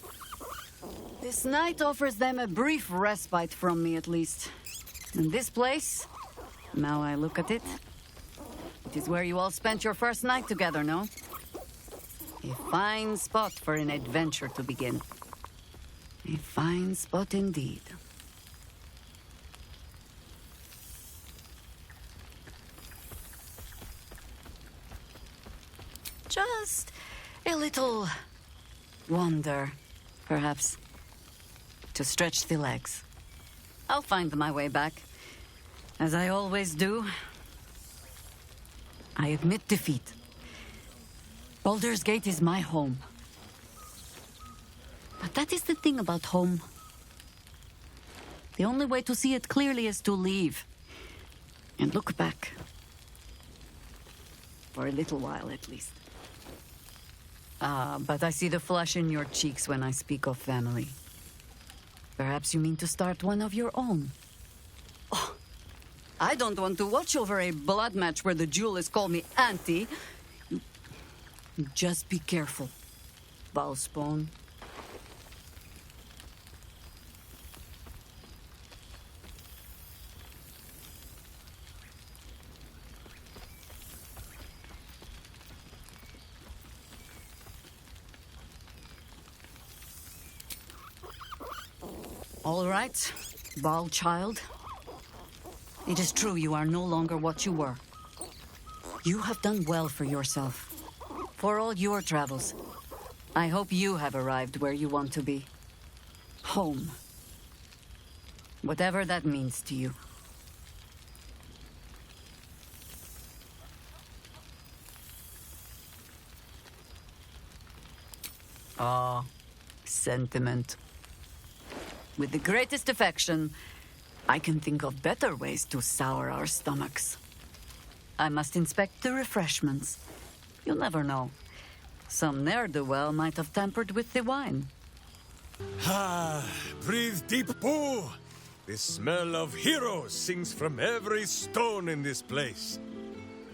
This night offers them a brief respite from me, at least. And this place, now I look at it, it is where you all spent your first night together, no? A fine spot for an adventure to begin. A fine spot indeed. Just a little wander, perhaps, to stretch the legs. I'll find my way back, as I always do. I admit defeat. Baldur's Gate is my home. But that is the thing about home. The only way to see it clearly is to leave. And look back. For a little while, at least. Ah, but I see the flush in your cheeks when I speak of family. Perhaps you mean to start one of your own. Oh, I don't want to watch over a blood match where the duelists call me Auntie. Just be careful, Valspawn. All right, Val child. It is true you are no longer what you were. You have done well for yourself. For all your travels, I hope you have arrived where you want to be. Home. Whatever that means to you. Ah, sentiment. With the greatest affection, I can think of better ways to sour our stomachs. I must inspect the refreshments. You'll never know. Some ne'er-do-well might have tampered with the wine. Ah, breathe deep, Boo! The smell of heroes sings from every stone in this place.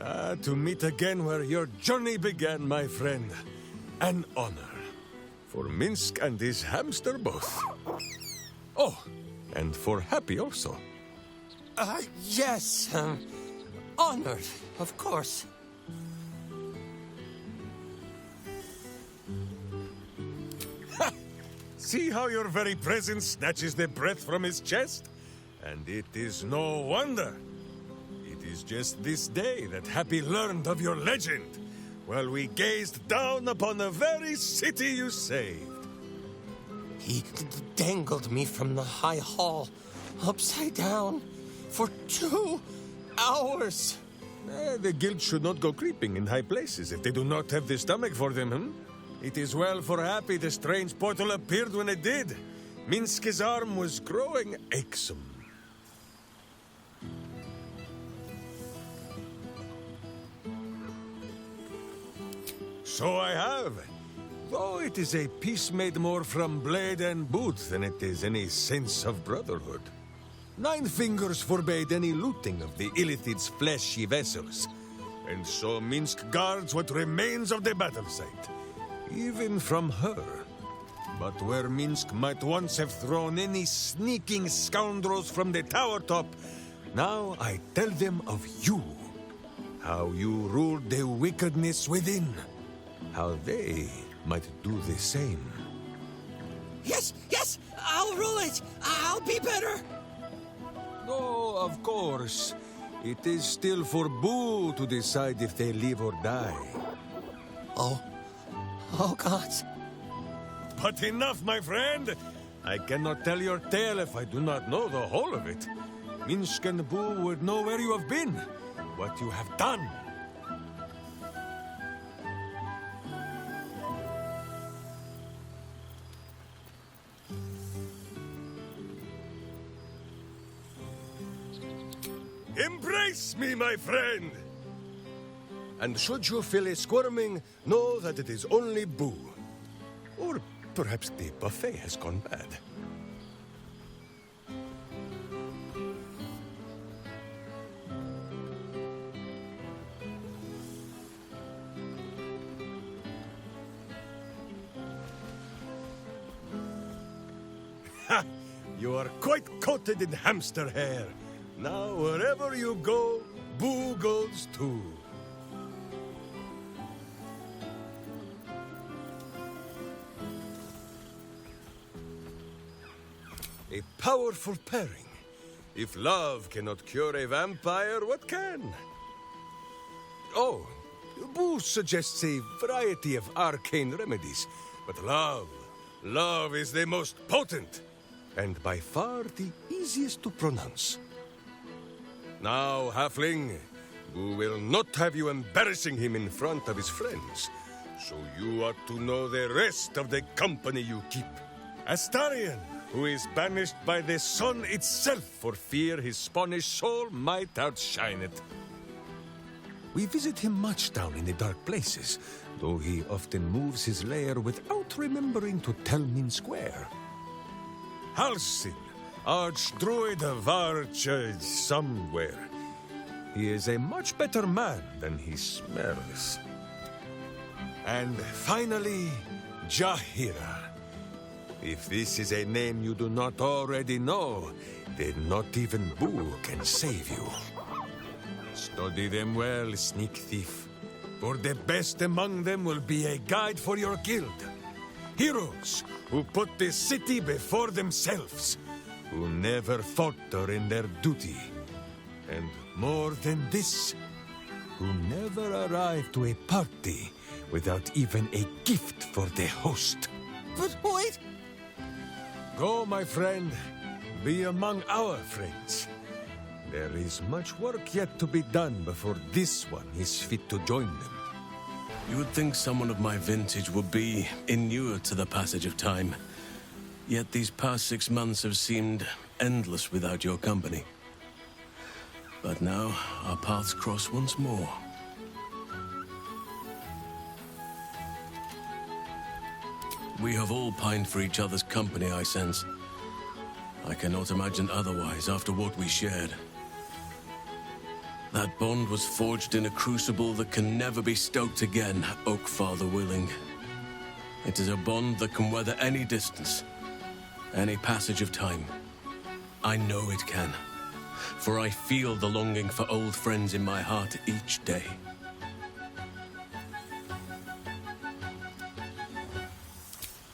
Ah, to meet again where your journey began, my friend. An honor. For Minsk and his hamster both. Oh, and for Happy also. Yes. Honored, of course. See how your very presence snatches the breath from his chest? And it is no wonder. It is just this day that Happy learned of your legend, while we gazed down upon the very city you saved. He dangled me from the high hall, upside down, for 2 hours. The guild should not go creeping in high places if they do not have the stomach for them, hmm? It is well for Happy the strange portal appeared when it did. Minsk's arm was growing achsome. So I have. Though it is a peace made more from blade and boot than it is any sense of brotherhood. 9 fingers forbade any looting of the Illithid's fleshy vessels. And so Minsk guards what remains of the battle site. Even from her. But where Minsk might once have thrown any sneaking scoundrels from the tower top, now I tell them of you. How you ruled the wickedness within. How they might do the same. Yes, I'll rule it. I'll be better. Oh, of course. It is still for Boo to decide if they live or die. Oh, God. But enough, my friend! I cannot tell your tale if I do not know the whole of it. Minsk and Boo would know where you have been, what you have done. Embrace me, my friend! And should you feel a squirming, know that it is only Boo. Or perhaps the buffet has gone bad. Ha! You are quite coated in hamster hair. Now, wherever you go, Boo goes too. A powerful pairing. If love cannot cure a vampire, what can? Oh, Boo suggests a variety of arcane remedies, but love is the most potent, and by far the easiest to pronounce. Now, Halfling, Boo will not have you embarrassing him in front of his friends, so you ought to know the rest of the company you keep. Astarion, who is banished by the sun itself for fear his Spanish soul might outshine it. We visit him much down in the dark places, though he often moves his lair without remembering to tell Minsk where. Halsin, Archdruid of Arch somewhere. He is a much better man than he smells. And finally, Jahira. If this is a name you do not already know, then not even Boo can save you. Study them well, sneak thief, for the best among them will be a guide for your guild. Heroes who put the city before themselves, who never falter in their duty. And more than this, who never arrive to a party without even a gift for the host. But wait! Go, my friend. Be among our friends. There is much work yet to be done before this one is fit to join them. You would think someone of my vintage would be inured to the passage of time. Yet these past 6 months have seemed endless without your company. But now, our paths cross once more. We have all pined for each other's company, I sense. I cannot imagine otherwise after what we shared. That bond was forged in a crucible that can never be stoked again, Oak Father willing. It is a bond that can weather any distance, any passage of time. I know it can, for I feel the longing for old friends in my heart each day.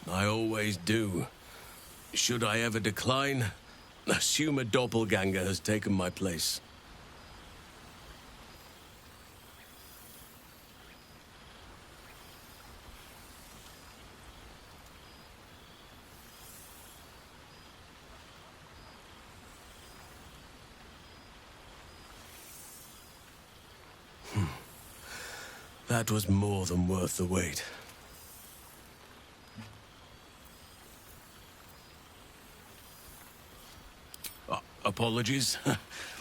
I always do. Should I ever decline, assume a doppelganger has taken my place. That was more than worth the wait. Apologies.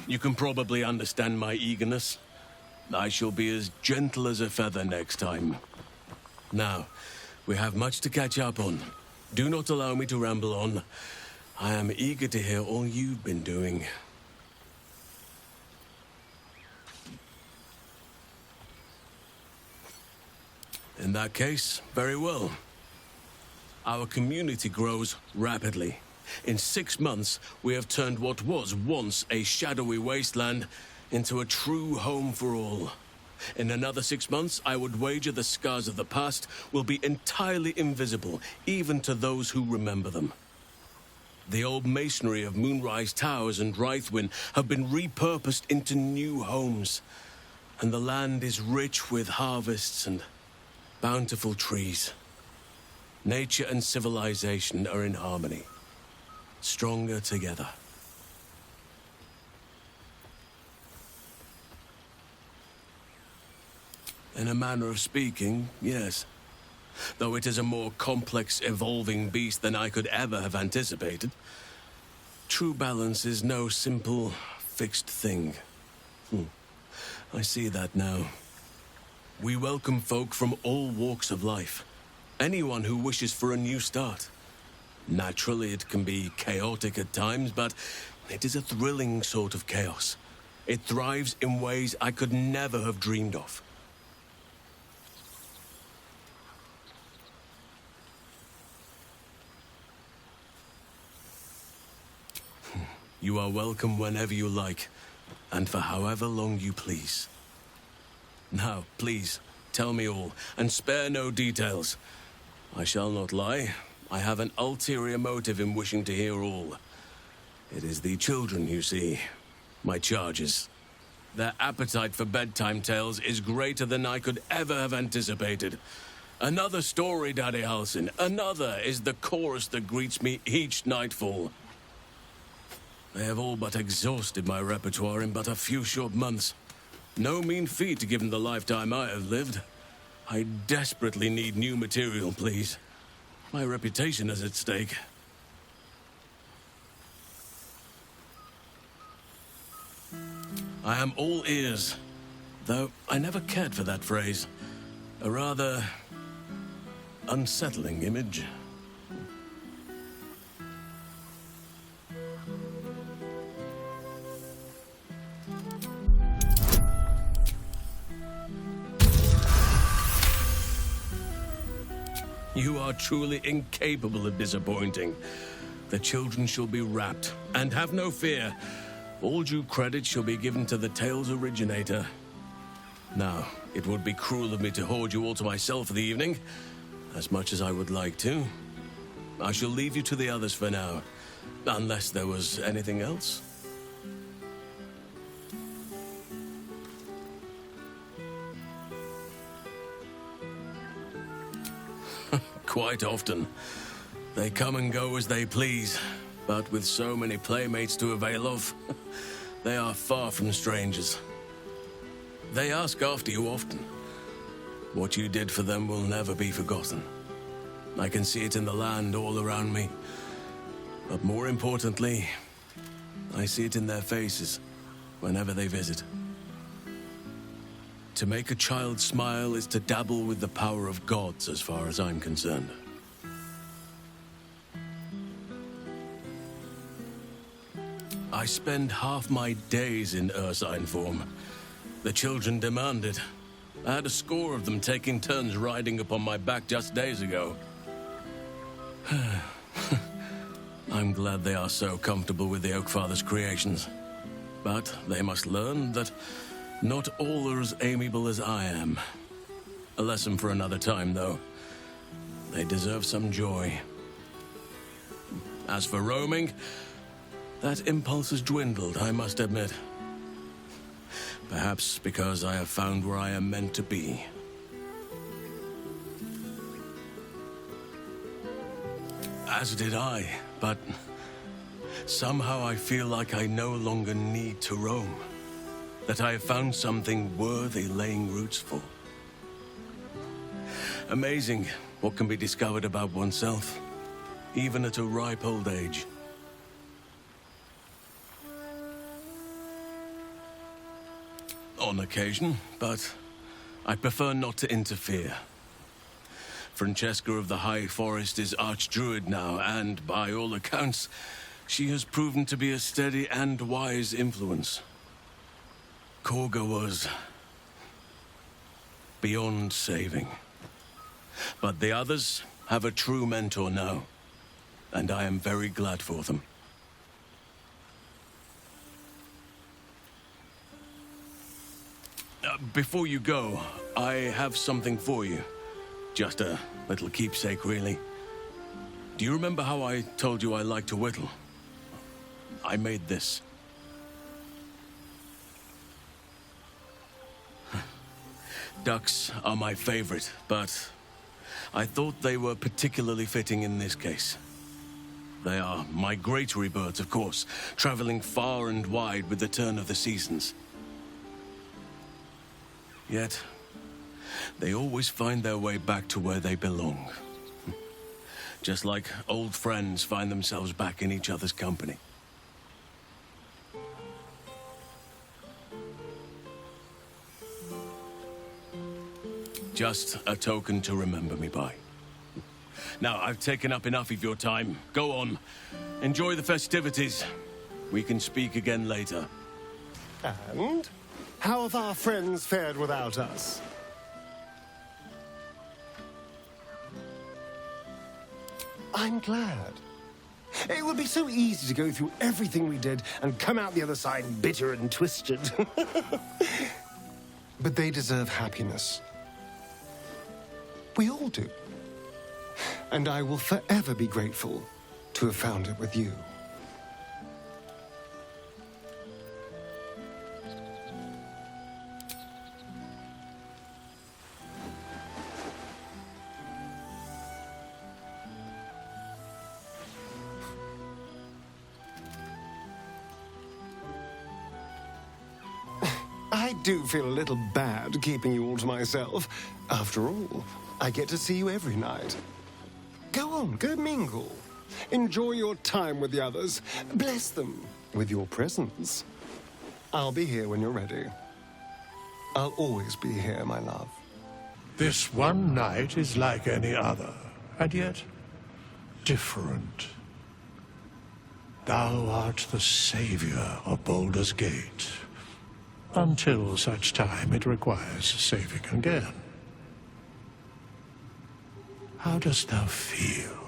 You can probably understand my eagerness. I shall be as gentle as a feather next time. Now, we have much to catch up on. Do not allow me to ramble on. I am eager to hear all you've been doing. In that case, very well. Our community grows rapidly. In 6 months, we have turned what was once a shadowy wasteland into a true home for all. In another 6 months, I would wager the scars of the past will be entirely invisible, even to those who remember them. The old masonry of Moonrise Towers and Rythwin have been repurposed into new homes, and the land is rich with harvests and bountiful trees. Nature and civilization are in harmony, stronger together. In a manner of speaking, yes. Though it is a more complex, evolving beast than I could ever have anticipated. True balance is no simple, fixed thing. I see that now. We welcome folk from all walks of life. Anyone who wishes for a new start. Naturally, it can be chaotic at times, but it is a thrilling sort of chaos. It thrives in ways I could never have dreamed of. You are welcome whenever you like, and for however long you please. Now, please, tell me all, and spare no details. I shall not lie. I have an ulterior motive in wishing to hear all. It is the children, you see. My charges. Their appetite for bedtime tales is greater than I could ever have anticipated. Another story, Daddy Halsin. Another is the chorus that greets me each nightfall. They have all but exhausted my repertoire in but a few short months. No mean feat given the lifetime I have lived. I desperately need new material, please. My reputation is at stake. I am all ears, though I never cared for that phrase. A rather unsettling image. You are truly incapable of disappointing. The children shall be wrapped, and have no fear. All due credit shall be given to the tale's originator. Now, it would be cruel of me to hoard you all to myself for the evening, as much as I would like to. I shall leave you to the others for now, unless there was anything else. Quite often. They come and go as they please, but with so many playmates to avail of, they are far from strangers. They ask after you often. What you did for them will never be forgotten. I can see it in the land all around me. But more importantly, I see it in their faces whenever they visit. To make a child smile is to dabble with the power of gods, as far as I'm concerned. I spend half my days in ursine form. The children demand it. I had a score of them taking turns riding upon my back just days ago. I'm glad they are so comfortable with the Oakfather's creations. But they must learn that not all are as amiable as I am. A lesson for another time, though. They deserve some joy. As for roaming, that impulse has dwindled, I must admit. Perhaps because I have found where I am meant to be. As did I, but somehow I feel like I no longer need to roam. That I have found something worthy laying roots for. Amazing what can be discovered about oneself, even at a ripe old age. On occasion, but I prefer not to interfere. Francesca of the High Forest is Archdruid now, and by all accounts, she has proven to be a steady and wise influence. Korga was beyond saving. But the others have a true mentor now, and I am very glad for them. Before you go, I have something for you. Just a little keepsake, really. Do you remember how I told you I like to whittle? I made this. Ducks are my favorite, but I thought they were particularly fitting in this case. They are migratory birds, of course, traveling far and wide with the turn of the seasons. Yet, they always find their way back to where they belong. Just like old friends find themselves back in each other's company. Just a token to remember me by. Now, I've taken up enough of your time. Go on. Enjoy the festivities. We can speak again later. And how have our friends fared without us? I'm glad. It would be so easy to go through everything we did and come out the other side bitter and twisted. But they deserve happiness. We all do. And I will forever be grateful to have found it with you. I do feel a little bad keeping you all to myself. After all, I get to see you every night. Go on, go mingle. Enjoy your time with the others. Bless them with your presence. I'll be here when you're ready. I'll always be here, my love. This one night is like any other, and yet different. Thou art the savior of Baldur's Gate, until such time it requires saving again. How dost thou feel?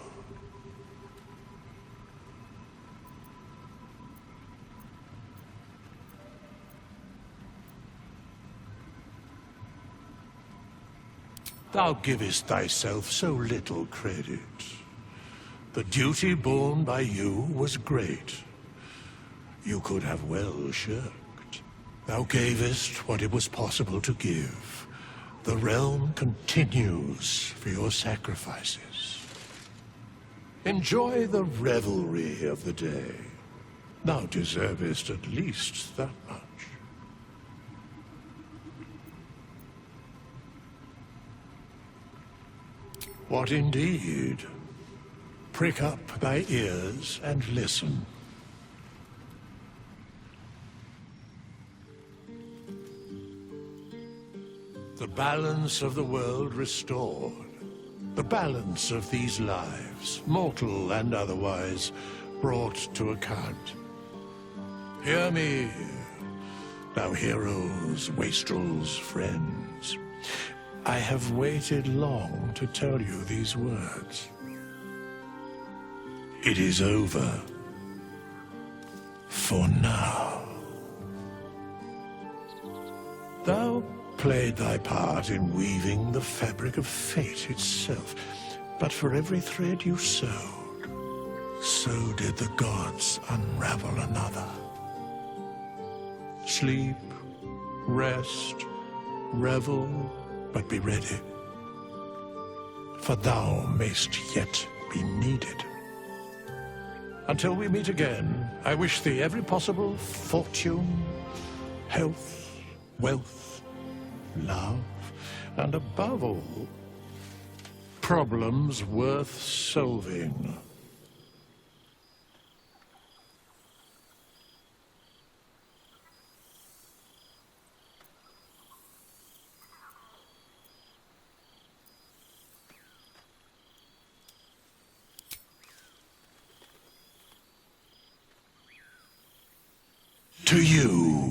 Thou givest thyself so little credit. The duty borne by you was great. You could have well shirked. Thou gavest what it was possible to give. The realm continues for your sacrifices. Enjoy the revelry of the day. Thou deservest at least that much. What indeed? Prick up thy ears and listen. The balance of the world restored. The balance of these lives, mortal and otherwise, brought to account. Hear me, thou heroes, wastrels, friends. I have waited long to tell you these words. It is over. For now. Thou played thy part in weaving the fabric of fate itself, but for every thread you sewed, so did the gods unravel another. Sleep, rest, revel, but be ready, for thou mayst yet be needed. Until we meet again, I wish thee every possible fortune, health, wealth, love, and above all, problems worth solving. To you.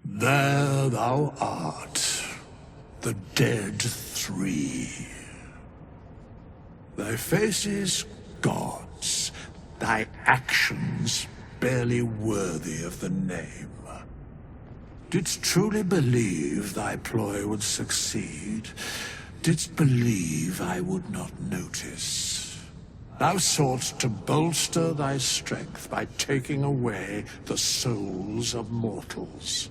There thou art, the dead three. Thy faces gods, thy actions barely worthy of the name. Didst truly believe thy ploy would succeed? Didst believe I would not notice? Thou soughtst to bolster thy strength by taking away the souls of mortals.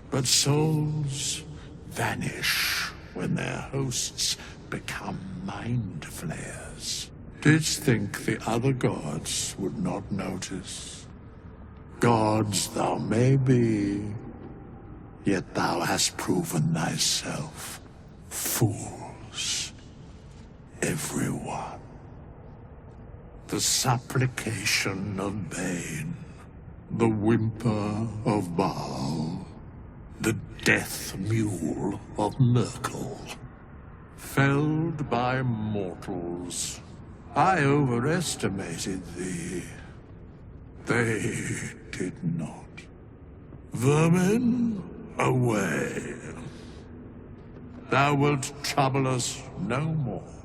But souls vanish when their hosts become mind flayers. Didst think the other gods would not notice? Gods thou may be, yet thou hast proven thyself fools, everyone. The supplication of Bane, the whimper of Baal, the death mule of Merkel. Felled by mortals, I overestimated thee. They did not. Vermin, away. Thou wilt trouble us no more.